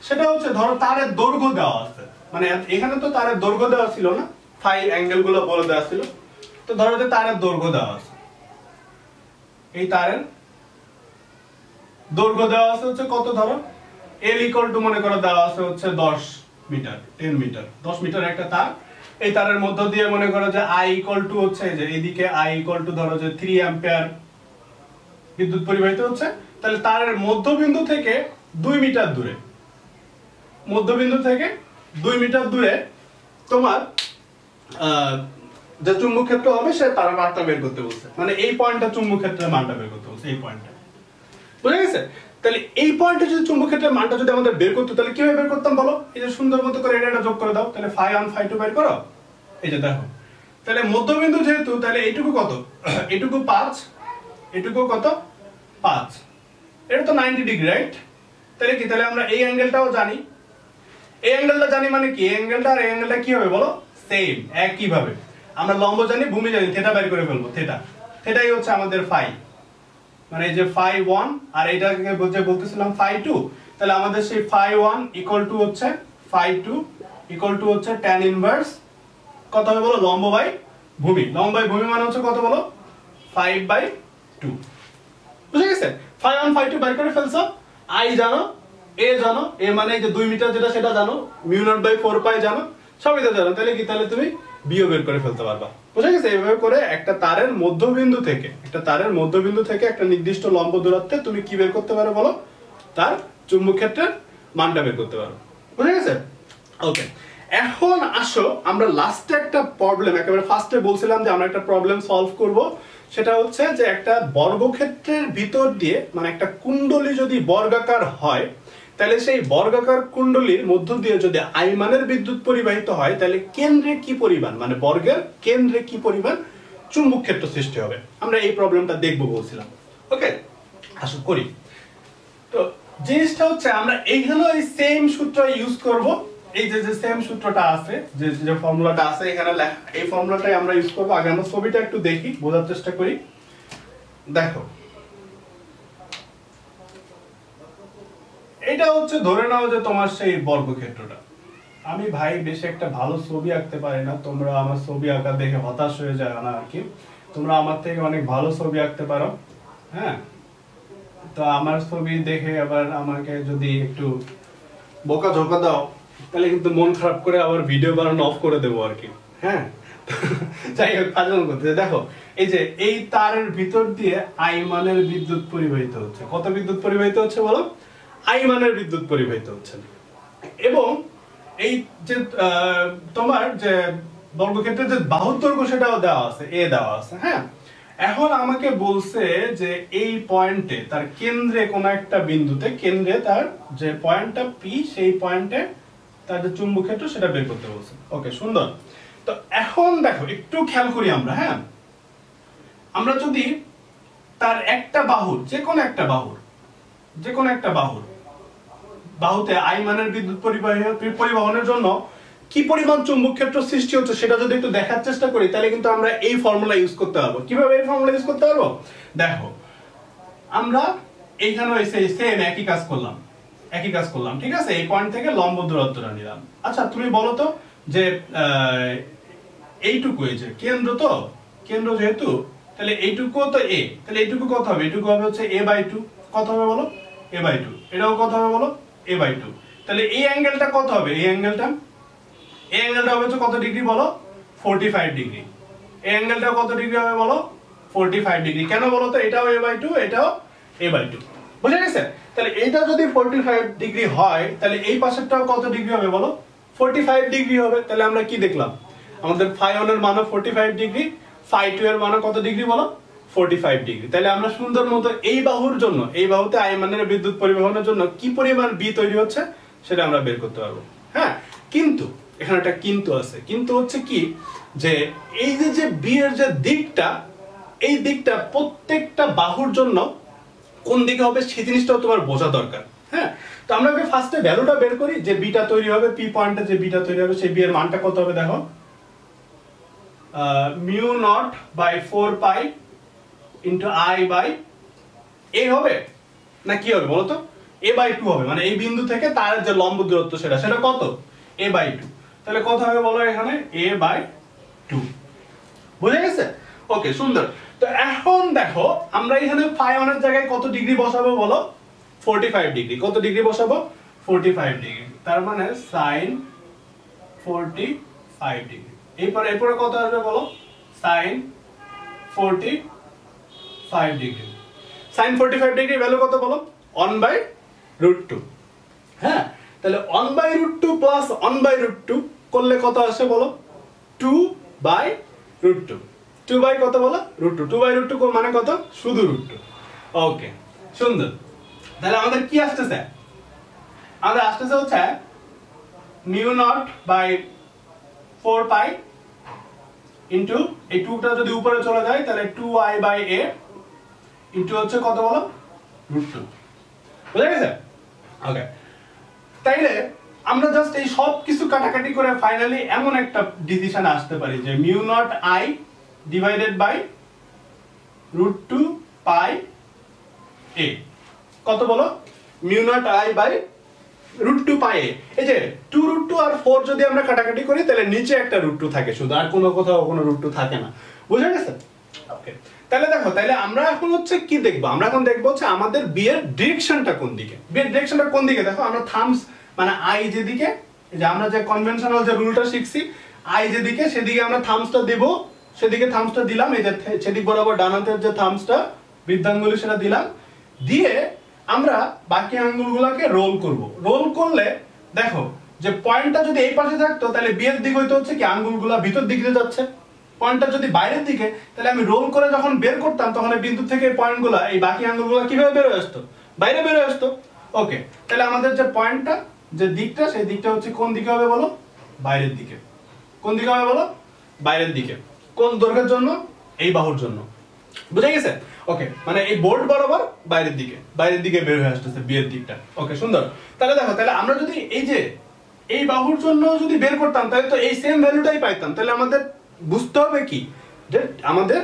সেটা হচ্ছে ধরো তারের দৈর্ঘ্য দেওয়া আছে, মানে এখানে তো তারের দৈর্ঘ্য দেওয়া ছিল না, ফাই অ্যাঙ্গেল গুলো বলে দেওয়া ছিল। তো ধরো যে তারের দৈর্ঘ্য দেওয়া আছে, এই তারের দৈর্ঘ্য দেওয়া আছে হচ্ছে কত, ধরো L ইকুয়াল টু মনে করো দেওয়া আছে হচ্ছে 10 মিটার, 10 মিটার, 10 মিটার একটা তার। এই তারের মধ্য দিয়ে মনে করো যে I ইকুয়াল টু হচ্ছে যে এইদিকে I ইকুয়াল টু ধরো যে 3 অ্যাম্পিয়ার বিদ্যুৎ পরিবাহিত হচ্ছে। তাহলে তারের মধ্যবিন্দু থেকে 2 মিটার দূরে, মধ্যবিন্দু থেকে 2 মিটার দূরে তোমার যে চুম্বক ক্ষেত্র হবে সে তার মানটা বের করতে বলছে, মানে এই পয়েন্টটা চুম্বক ক্ষেত্রের মানটা বের করতে বলছে, এই পয়েন্টটা। বুঝে গেছে? তাহলে এই পয়েন্টে যদি চুম্বক ক্ষেত্রের মানটা যদি আমাদের বের করতে, তাহলে কিভাবে বের করতাম বলো? এই যে সুন্দর মতো করে এটা যোগ করে দাও, তাহলে φ1 φ2 বের করো। এই যে দেখো, তাহলে মধ্যবিন্দু যেহেতু, তাহলে এইটুকু কত, এইটুকু 5, এটুকু কত 5, এটা তো 90 ডিগ্রি, রাইট? তাহলে কি, তাহলে আমরা এই অ্যাঙ্গেলটাও জানি, এই অ্যাঙ্গেলটা জানি, মানে কি এই অ্যাঙ্গেলটা আর এই অ্যাঙ্গেলটা কি হবে বলো, সেম, একই ভাবে। আমরা লম্ব জানি, ভূমি জানি, থিটা বের করে ফেলবো, থিটা, থিটাই হচ্ছে আমাদের ফাই, মানে এই যে φ1 আর এটাকে বলতেছিলাম φ2। তাহলে আমাদের সেই φ1 ইকুয়াল টু হচ্ছে φ2 ইকুয়াল টু হচ্ছে tan ইনভার্স কত হবে বলো, লম্ব বাই ভূমি। লম্ব বাই ভূমি মানে হচ্ছে কত বলো, 5/2। বুঝে গেছে? φ1 φ2 বের করে ফেলছো, I জানো, A জানো, A মানে এই যে 2 মিটার যেটা সেটা জানো, μ0/4 পাই জানো, সবই তো জানো। তাহলে কি, তাহলে তুমি বিও বের করে ফেলতে পারবা। বুঝে গেছে? এইভাবে করে একটা তারের মধ্যবিন্দু থেকে, একটা নির্দিষ্ট লম্ব দূরত্বে তুমি কি বের করতে পারো বলো, তার চুম্বক ক্ষেত্রের মানটা বের করতে পারো। বুঝে গেছে? ওকে, এখন আসো আমরা লাস্টে একটা প্রবলেম, একেবারে ফার্স্টে বলছিলাম যে আমরা একটা প্রবলেম সলভ করব। সেটা হচ্ছে যে একটা বর্গক্ষেত্রের ভিতর দিয়ে, মানে একটা কুণ্ডলী যদি বর্গাকার হয়, তাহলে সেই বর্গাকার কুণ্ডলীর মধ্য দিয়ে যদি I মানের বিদ্যুৎ পরিবাহিত হয়, তাহলে কেন্দ্রে কি পরিমাণ, মানে বর্গের কেন্দ্রে কি পরিমাণ চুম্বক ক্ষেত্র সৃষ্টি হবে। আমরা এই প্রবলেমটা দেখব বলছিলাম। ওকে, আসো করি। তো জিনিসটা হচ্ছে আমরা এইখানেও এই সেম সূত্র ইউজ করব। এই যে সেম সূত্রটা আছে, যে ফর্মুলাটা আছে এখানে লেখা, এই ফর্মুলাটাই আমরা ইউজ করব। আগে আমরা ছবিটা একটু দেখি, বোঝার চেষ্টা করি। দেখো, এটা হচ্ছে ধরে নাও যে তোমার সেই বর্গক্ষেত্রটা। আমি ভাই বেশি একটা ভালো ছবি আঁকতে পারি না, তোমরা আমার ছবি আঁকা দেখে হতাশ হয়ে যায় না আর কি। তোমরা আমার থেকে অনেক ভালো ছবি আঁকতে পারো, হ্যাঁ। তো আমার ছবি দেখে আবার আমাকে যদি একটু বোকা ঝোঁকা দাও, তাহলে কিন্তু মন খারাপ করে আবার ভিডিও বানানো অফ করে দেবো আর কি, হ্যাঁ। যাই হোক, আচরণ করতে দেখো, এই যে এই তারের ভিতর দিয়ে I মানের বিদ্যুৎ পরিবাহিত হচ্ছে। কত বিদ্যুৎ পরিবাহিত হচ্ছে বলো, I মানের বিদ্যুৎ পরিবাহিত হচ্ছে। এবং এই যে তোমার যে বর্গক্ষেত্রের যে বাহুর দৈর্ঘ্য সেটাও দেওয়া আছে, A দেওয়া আছে, হ্যাঁ। এখন আমাকে বলছে যে এই পয়েন্টে তার কেন্দ্রে কোন একটা বিন্দুতে, কেন্দ্রে তার যে পয়েন্টটা P, সেই পয়েন্টে তার যে চুম্বক ক্ষেত্র সেটা বের করতে বলছে। ওকে, সুন্দর। তো এখন দেখো একটু খেয়াল করি আমরা, হ্যাঁ। আমরা যদি তার একটা বাহুর, যে কোনো একটা বাহুতে I মানের বিদ্যুৎ পরিবহনের জন্য কি পরিমাণ চুম্বক ক্ষেত্র সৃষ্টি হচ্ছে সেটা যদি একটু দেখার চেষ্টা করি, তাহলে কিন্তু আমরা এই ফর্মুলা ইউজ করতে পারবো। কিভাবে এই ফর্মুলা ইউজ করতে পারবো দেখো, আমরা এইখানে সেম একই কাজ করলাম, ঠিক আছে। এই পয়েন্ট থেকে লম্ব দূরত্বটা নিলাম। আচ্ছা তুমি বলো তো যে এইটুকু, এই যে কেন্দ্র যেহেতু, তাহলে এইটুকু তো A, তাহলে এইটুকু কত হবে, এইটুকু হবে হচ্ছে A/2। কত হবে বলো, A/2। এটাও কত হবে বলো, A/2। তাহলে এই অ্যাঙ্গেলটা কত হবে, এই অ্যাঙ্গেলটা হবে হচ্ছে কত ডিগ্রি বলো, 45 ডিগ্রি। এই অ্যাঙ্গেলটা কত ডিগ্রি হবে বলো, 45 ডিগ্রি। কেন বলো তো, এটাও A/2, এটাও A/2। বুঝে গেছে? তাহলে এইটা যদি 45 ডিগ্রি হয় তাহলে এই পাশেরটাও কত ডিগ্রি হবে বলো? 45 ডিগ্রি হবে। তাহলে আমরা কি দেখলাম? আমাদের φ1 এর মানও 45 ডিগ্রি, φ2 এর মানও কত ডিগ্রি বলো? 45 ডিগ্রি। তাহলে আমরা সুন্দর মতো এই বাহুর জন্য, এই বাহুতে I মানের বিদ্যুৎ পরিবহনের জন্য কি পরিমাণ বি তৈরি হচ্ছে সেটা আমরা বের করতে পারবো। হ্যাঁ, কিন্তু এখানে একটা কিন্তু আছে। কিন্তু হচ্ছে কি, যে এই যে বি এর যে দিকটা, এই দিকটা প্রত্যেকটা বাহুর জন্য কোন দিকে হবে সেই জিনিসটাও তোমার বোঝা দরকার। হ্যাঁ, তো আমরা ফার্স্টে ভ্যালুটা বের করি যে বিটা তৈরি হবে, পি পয়েন্টে যে বিটা তৈরি হবে সেই বি এর মানটা কত হবে দেখো, mu naught by 4 pi into I by a হবে না কি হবে বলো তো? এ বাই 2 হবে, মানে এই বিন্দু থেকে তার যে লম্ব দূরত্ব সেটা কত? এ বাই 2। তাহলে কত হবে বলো এখানে? এ বাই 2। বুঝে গেছে? ওকে, সুন্দর। তো এখন দেখো আমরা এখানে φ1 এর জায়গায় কত ডিগ্রি বসাবো বলো? 45 ডিগ্রি। কত ডিগ্রি বসাবো? 45 ডিগ্রি। তার মানে sin 45 ডিগ্রি। এরপরে কত আসবে বলো? sin 45 degree. sin 45 degree value কত বলো? 1/√2। হ্যাঁ, তাহলে 1/√2 প্লাস 1/√2 করলে কত আসে বলো? 2/√2। 2 বাই কত বলো? √2। 2/√2 মানে কত? শুধু √2। ওকে, সুন্দর। তাহলে আমাদের কি আসতেছে? আমাদের আসতেছে হচ্ছে mu naught by 4 pi into এই 2টা যদি উপরে চলে যায় তাহলে 2i বাই a ইনটু হচ্ছে কত বলো? √2। বুঝা গেছে? ওকে, তাইলে আমরা জাস্ট এই সব কিছু কাটাকাটি করে ফাইনালি এমন একটা ডিসিশন আসতে পারি যে mu naught i divided by √2 pi a কত বলো? Mu naught i by √2 pi a। এই যে 2√2 আর 4 যদি আমরা কাটাকাটি করি তাহলে নিচে একটা √2 থাকে শুধু, আর কোনো কোথাও কোনো √2 থাকে না। বুঝা গেছে? ওকে, তাহলে দেখো, তাহলে আমরা এখন হচ্ছে কি দেখবো? আমরা এখন দেখবো হচ্ছে আমাদের বি এর ডিরেকশনটা কোন দিকে। বি এর ডিরেকশনটা কোন দিকে দেখো, আমরা থাম্বস মানে আই যেদিকে, যে আমরা যে কনভেনশনাল যে রুলটা শিখছি, আই যেদিকে সেদিকে আমরা থাম্বসটা দেব, সেদিকে থাম্বসটা দিলাম। এই যে সেদিক বরাবর ডান হাতের যে থাম্বসটা বৃদ্ধাঙ্গুলি সেটা দিলাম, দিয়ে আমরা বাকি আঙ্গুলগুলোকে রোল করব। রোল করলে দেখো যে পয়েন্টটা যদি এই পাশে থাকতো তাহলে বি এর দিক হইতো হচ্ছে কি আঙ্গুলগুলো ভিতর দিকে যাচ্ছে, পয়েন্টটা যদি বাইরের দিকে তাহলে আমি রোল করে যখন বের করতাম তখন এই বিন্দু থেকে পয়েন্টগুলো, এই বাকি আঙ্গুলগুলো কিভাবে বের হয়ে আসতো? বাইরে বের হয়ে আসতো। ওকে, তাহলে আমাদের যে পয়েন্টটা, যে দিকটা, সেই দিকটা হচ্ছে কোন দিকে হবে বলো? বাইরের দিকে। কোন দিকে হবে বলো? বাইরের দিকে। কোন দৈর্ঘ্যের জন্য? এই বাহুর জন্য। বুঝে গেছে? ওকে, মানে এই বোর্ড বরাবর বাইরের দিকে বের হয়ে আসতেছে বি এর দিকটা। ওকে, সুন্দর। তাহলে দেখো, তাহলে আমরা যদি এই যে এই বাহুর জন্য যদি বের করতাম তাহলে তো এই সেম ভ্যালুটাই পাইতাম। তাহলে আমাদের বুঝতে হবে কি যে আমাদের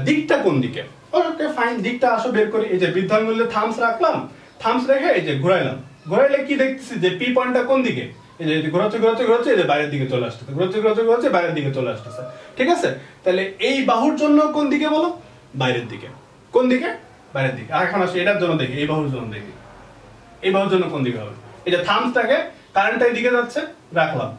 দিকটা কোন দিকে। ওকে, ফাইন, দিকটা আসো বের করি। এই যে বৃদ্ধাঙ্গুলে থাম্বস রাখলাম, থাম্বস রেখে এই যে ঘোরাইলাম, ঘোরাইলে কি দেখতেছি যে পি পয়েন্টটা কোন দিকে, এই যে ঘোরাচ্ছে এই যে বাইরের দিকে চলে আসতেছে, ঘোরাচ্ছে বাইরের দিকে চলে আসতেছে। ঠিক আছে? তাহলে এই বাহুর জন্য কোন দিকে বলো? বাইরের দিকে। কোন দিকে? বাইরের দিকে। আর এখন আসি এটার জন্য দেখি, এই বাহুর জন্য দেখি, এই বাহুর জন্য কোন দিকে হবে? এই যে থাম্বসটাকে কারেন্টটা এই দিকে যাচ্ছে, রাখলাম,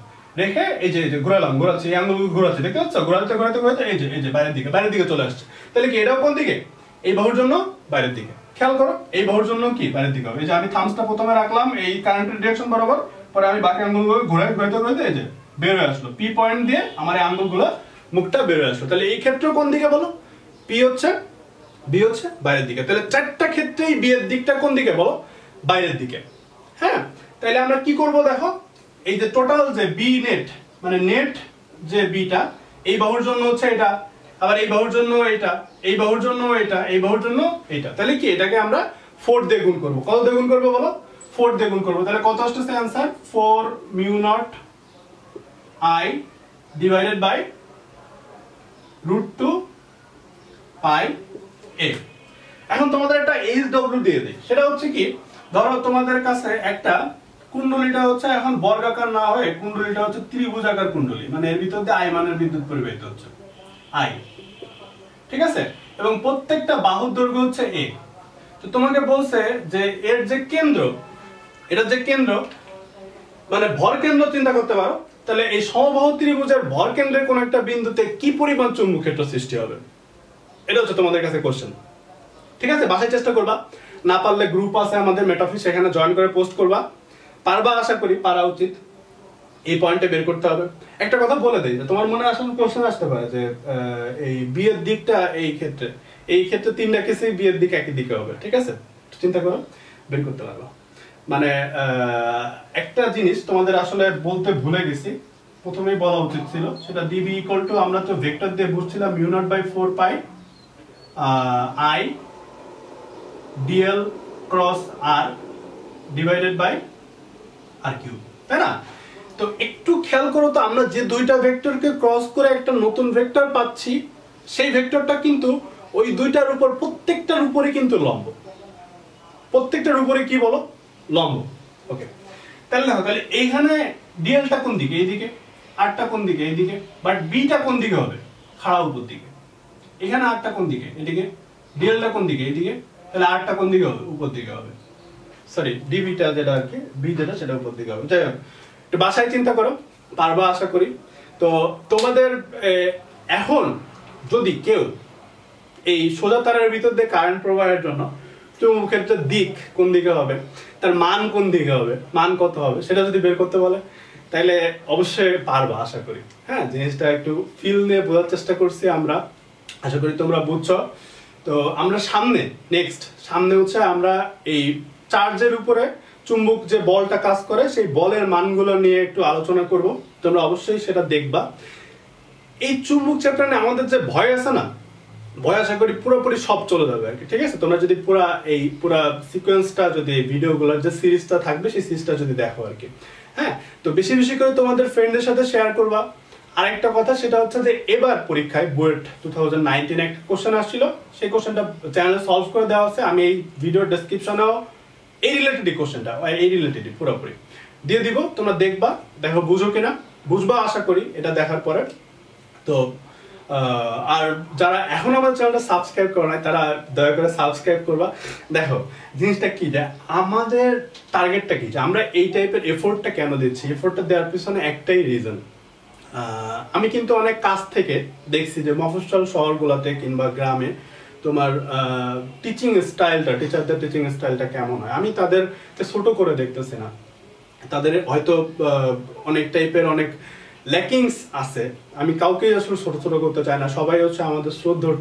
রেখে এই যে ঘোরাচ্ছি, এই আঙ্গুল ঘোরাচ্ছে, দেখতে পাচ্ছ? ঘোরাতে এই যে বাইরের দিকে চলে আসছে। তাহলে কি এটাও কোন দিকে? এই বাহুর জন্য বাইরের দিকে। খেয়াল করো, এই বাহুর জন্য কি বাইরের দিকে হবে। এই যে আমি থাম্বসটা প্রথমে রাখলাম এই কারেন্টের ডিরেকশন বরাবর, পরে আমি বাকি আঙ্গুলগুলো ঘোরাতে এই যে বের হয়ে আসলো, পি পয়েন্ট দিয়ে আমার এই আঙ্গুলগুলো মুখটা বের হয়ে আসলো। তাহলে এই ক্ষেত্রে কোন দিকে বলো? পি হচ্ছে, বি হচ্ছে বাইরের দিকে। তাহলে চারটা ক্ষেত্রেই বি এর দিকটা কোন দিকে বলো? বাইরের দিকে। হ্যাঁ, তাহলে আমরা কি করব দেখো, এই যে টোটাল যে বি নেট, মানে নেট যে বিটা, এই বাহুর জন্য হচ্ছে এটা, আবার এই বাহুর জন্য এটা, এই বাহুর জন্য এটা, এই বাহুর জন্য এটা। তাহলে কি এটাকে আমরা 4 দিয়ে গুণ করব। কত দিয়ে গুণ করব বলো? 4 দিয়ে গুণ করব। তাহলে কত আসছে answer? 4 mu naught I divided by √2 pi a। এখন তোমাদের একটা এইচডব্লিউ দিয়ে দেই। সেটা হচ্ছে কি, ধরো তোমাদের কাছে একটা কুণ্ডলীটা হচ্ছে এখন বর্গাকার না হয়ে কুণ্ডলীটা হচ্ছে ত্রিভুজাকার কুণ্ডলী, মানে এর ভিতর দিয়ে আই মানের বিদ্যুৎ পরিবাহিত হচ্ছে, আই। ঠিক আছে? এবং প্রত্যেকটা বাহুর দৈর্ঘ্য হচ্ছে a। তো তোমাকে বলছে যে এর যে কেন্দ্র, এটা যে কেন্দ্র মানে ভর কেন্দ্র চিন্তা করতে পারো। তাহলে এই সমবাহু ত্রিভুজের ভর কেন্দ্রের কোন একটা বিন্দুতে কি পরিমাণ চুম্বক ক্ষেত্র সৃষ্টি হবে, এটা হচ্ছে তোমাদের কাছে কোশ্চেন। ঠিক আছে? বাসায় চেষ্টা করবা। না পারলে গ্রুপ আছে আমাদের মেটাফিস, সেখানে জয়েন করে পোস্ট করবা। পারবা, আশা করি পারা উচিত। এই পয়েন্টে বের করতে হবে। একটা কথা বলে দেই, তোমার মনে আসলে কোশ্চেন আসতে পারে যে এই বিয়ের দিকটা এই ক্ষেত্রে তিনটা কেসেই বিয়ের দিক একই দিকে হবে, ঠিক আছে? চিন্তা করো, বের করতে পারবো। মানে একটা জিনিস তোমাদের আসলে বলতে ভুলে গেছি, প্রথমেই বলা উচিত ছিল, সেটা ডিবি ইকুয়াল টু, আমরা তো ভেক্টর দিয়ে বুঝছিলাম mu naught by 4 pi I dl cross r divided by r cube, তাই না? তো একটু খেয়াল করো তো, আমরা যে দুইটা ভেক্টরকে ক্রস করে একটা নতুন ভেক্টর পাচ্ছি, সেই ভেক্টরটা কিন্তু ওই দুইটার উপর প্রত্যেকটার উপরে কিন্তু লম্ব। প্রত্যেকটার উপরে কি বলো? লম্ব। ওকে, তাহলে দেখো, তাহলে এইখানে ডিএলটা কোন দিকে? এইদিকে। আরটা কোন দিকে? এইদিকে। বাট বিটা কোন দিকে হবে? খাড়া উপর দিকে। এখানে আরটা কোন দিকে? এদিকে। ডিএলটা কোন দিকে? এইদিকে। তাহলে আরটা কোন দিকে হবে? উপর দিকে হবে। সরি, ডিবিটা যেটা আর কি, বি যেটা সেটা উপর দিকে হবে। যাই হোক, একটু বাসায় চিন্তা করো, পারবা আশা করি। তো তোমাদের এখন যদি কেউ এই সোজা তারের ভিতর দিয়ে কারেন্ট প্রবাহের জন্য চুম্বকের দিক কোন দিকে হবে, তার মান কোন দিকে হবে, মান কত হবে, সেটা যদি বের করতে বলে, তাহলে অবশ্যই পারবা আশা করি। হ্যাঁ, জিনিসটা একটু ফিল নিয়ে বোঝার চেষ্টা করছি আমরা, আশা করি তোমরা বুঝছো। তো আমরা সামনে হচ্ছে আমরা এই চার্জের উপরে চুম্বক যে বলটা কাজ করে, সেই বলের মানগুলো নিয়ে একটু আলোচনা করব। তোমরা অবশ্যই সেটা দেখবা। এই চুম্বক চ্যাপ্টারে আমাদের যে ভয় আছে না, ভয় আশা করি পুরোপুরি সব চলে যাবে আর কি, ঠিক আছে? তোমরা যদি পুরা সিকোয়েন্সটা, যদি ভিডিওগুলোর যে সিরিজটা থাকবে সেই সিরিজটা যদি দেখো আর কি। হ্যাঁ, তো বেশি বেশি করে তোমাদের ফ্রেন্ডদের সাথে শেয়ার করবা। আরেকটা কথা, সেটা হচ্ছে যে এবার পরীক্ষায় বুয়েট 2019 একটা কোশ্চেন আসছিল, সেই কোশ্চেনটা চ্যানেলে সলভ করে দেওয়া আছে। আমি এই ভিডিওর ডেসক্রিপশনেও এই রিলেটেড কোশ্চেনটা, এই রিলেটেড পুরোপুরি দিয়ে দিব। তোমরা দেখবা, দেখো বুঝো কিনা, বুঝবা আশা করি এটা দেখার পরে। তো আর যারা এখন আমার চ্যানেলটা সাবস্ক্রাইব করে নাই, তারা দয়া করে সাবস্ক্রাইব করবা। দেখো জিনিসটা কি, যে আমাদের টার্গেটটা কি, যে আমরা এই টাইপের এফোর্টটা কেন দিচ্ছি? এফোর্টটা দেওয়ার পিছনে একটাই রিজন। আমি কিন্তু অনেক কাছ থেকে দেখছি যে মফস্বল শহরগুলোতে কিংবা গ্রামে তোমার টিচিং স্টাইলটা, টিচারদের টিচিং স্টাইলটা কেমন হয়। আমি তাদেরকে ছোট করে দেখতেছি না, তাদের হয়তো অনেক টাইপের অনেক ল্যাকিংস আছে। আমি কাউকেই আসলে ছোট ছোট করতে চাই না, সবাই হচ্ছে আমাদের শ্রদ্ধেয়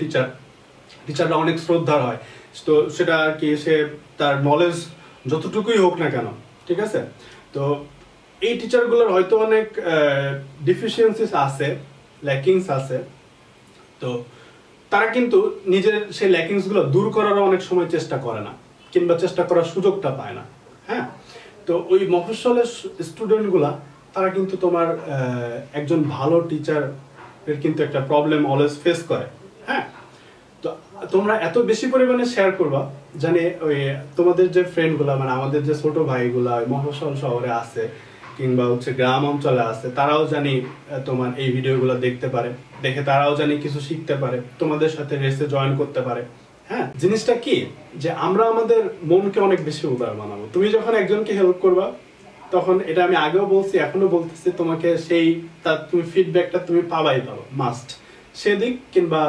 টিচাররা অনেক শ্রদ্ধার হয়। তো সেটা আর কি, সে তার নলেজ যতটুকুই হোক না কেন, ঠিক আছে? তো এই টিচারগুলোর হয়তো অনেক ডিফিসিয়েন্সিস আছে, ল্যাকিংস আছে। তো তারা কিন্তু নিজের সেই ল্যাকিংসগুলো দূর করারও অনেক সময় চেষ্টা করে না, কিংবা চেষ্টা করার সুযোগটা পায় না। হ্যাঁ, তো ওই মফস্বলের স্টুডেন্টগুলা, তারা কিন্তু তোমার একজন ভালো টিচারের কিন্তু একটা প্রবলেম অলওয়েজ ফেস করে। হ্যাঁ, তো তোমরা এত বেশি পরিমাণে শেয়ার করবা, জানি ওই তোমাদের যে ফ্রেন্ডগুলা, মানে আমাদের যে ছোট ভাইগুলা মফস্বল শহরে আছে কিংবা হচ্ছে গ্রাম অঞ্চলে আছে, তারাও জানি তোমার এই ভিডিওগুলো দেখতে পারে, দেখে তারাও জানি কিছু শিখতে পারে, তোমাদের সাথে রেসে জয়েন করতে পারে। হ্যাঁ, জিনিসটা কি, যে আমরা আমাদের মনকে অনেক বেশি উদার বানাবো। তুমি যখন একজনকে হেল্প করবা, তখন এটা আমি আগেও বলছি, এখনো বলতেছি, তোমাকে তুমি ফিডব্যাকটা তুমি পাবাই, মাস্ট। সেদিক কিংবা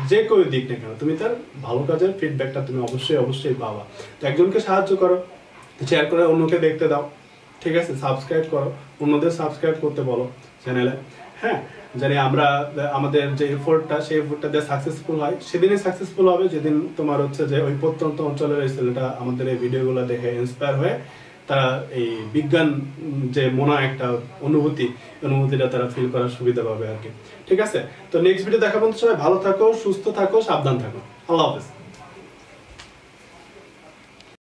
যে কেউ দিক না কেন, তুমি তার ভালো কাজের ফিডব্যাকটা তুমি অবশ্যই পাবা। তো একজনকে সাহায্য করো, শেয়ার করে অন্যকে দেখতে দাও, ঠিক আছে? সাবস্ক্রাইব করো, অন্যদের সাবস্ক্রাইব করতে বলো চ্যানেলে। হ্যাঁ, জানি আমরা আমাদের যে এফোর্টটা, সেই এফোর্টটা দিয়ে সাকসেসফুল হয়। সেদিনই সাকসেসফুল হবে যেদিন তোমার হচ্ছে যে ওই প্রত্যন্ত অঞ্চলের এই ছেলেটা আমাদের এই ভিডিওগুলো দেখে ইন্সপায়ার হয়ে তারা এই বিজ্ঞান যে মনে একটা অনুভূতিটা তারা ফিল করার সুবিধা পাবে আর কি, ঠিক আছে? তো নেক্সট ভিডিও দেখা পর্যন্ত সবাই ভালো থাকো, সুস্থ থাকো, সাবধান থাকো। আল্লাহ হাফেজ।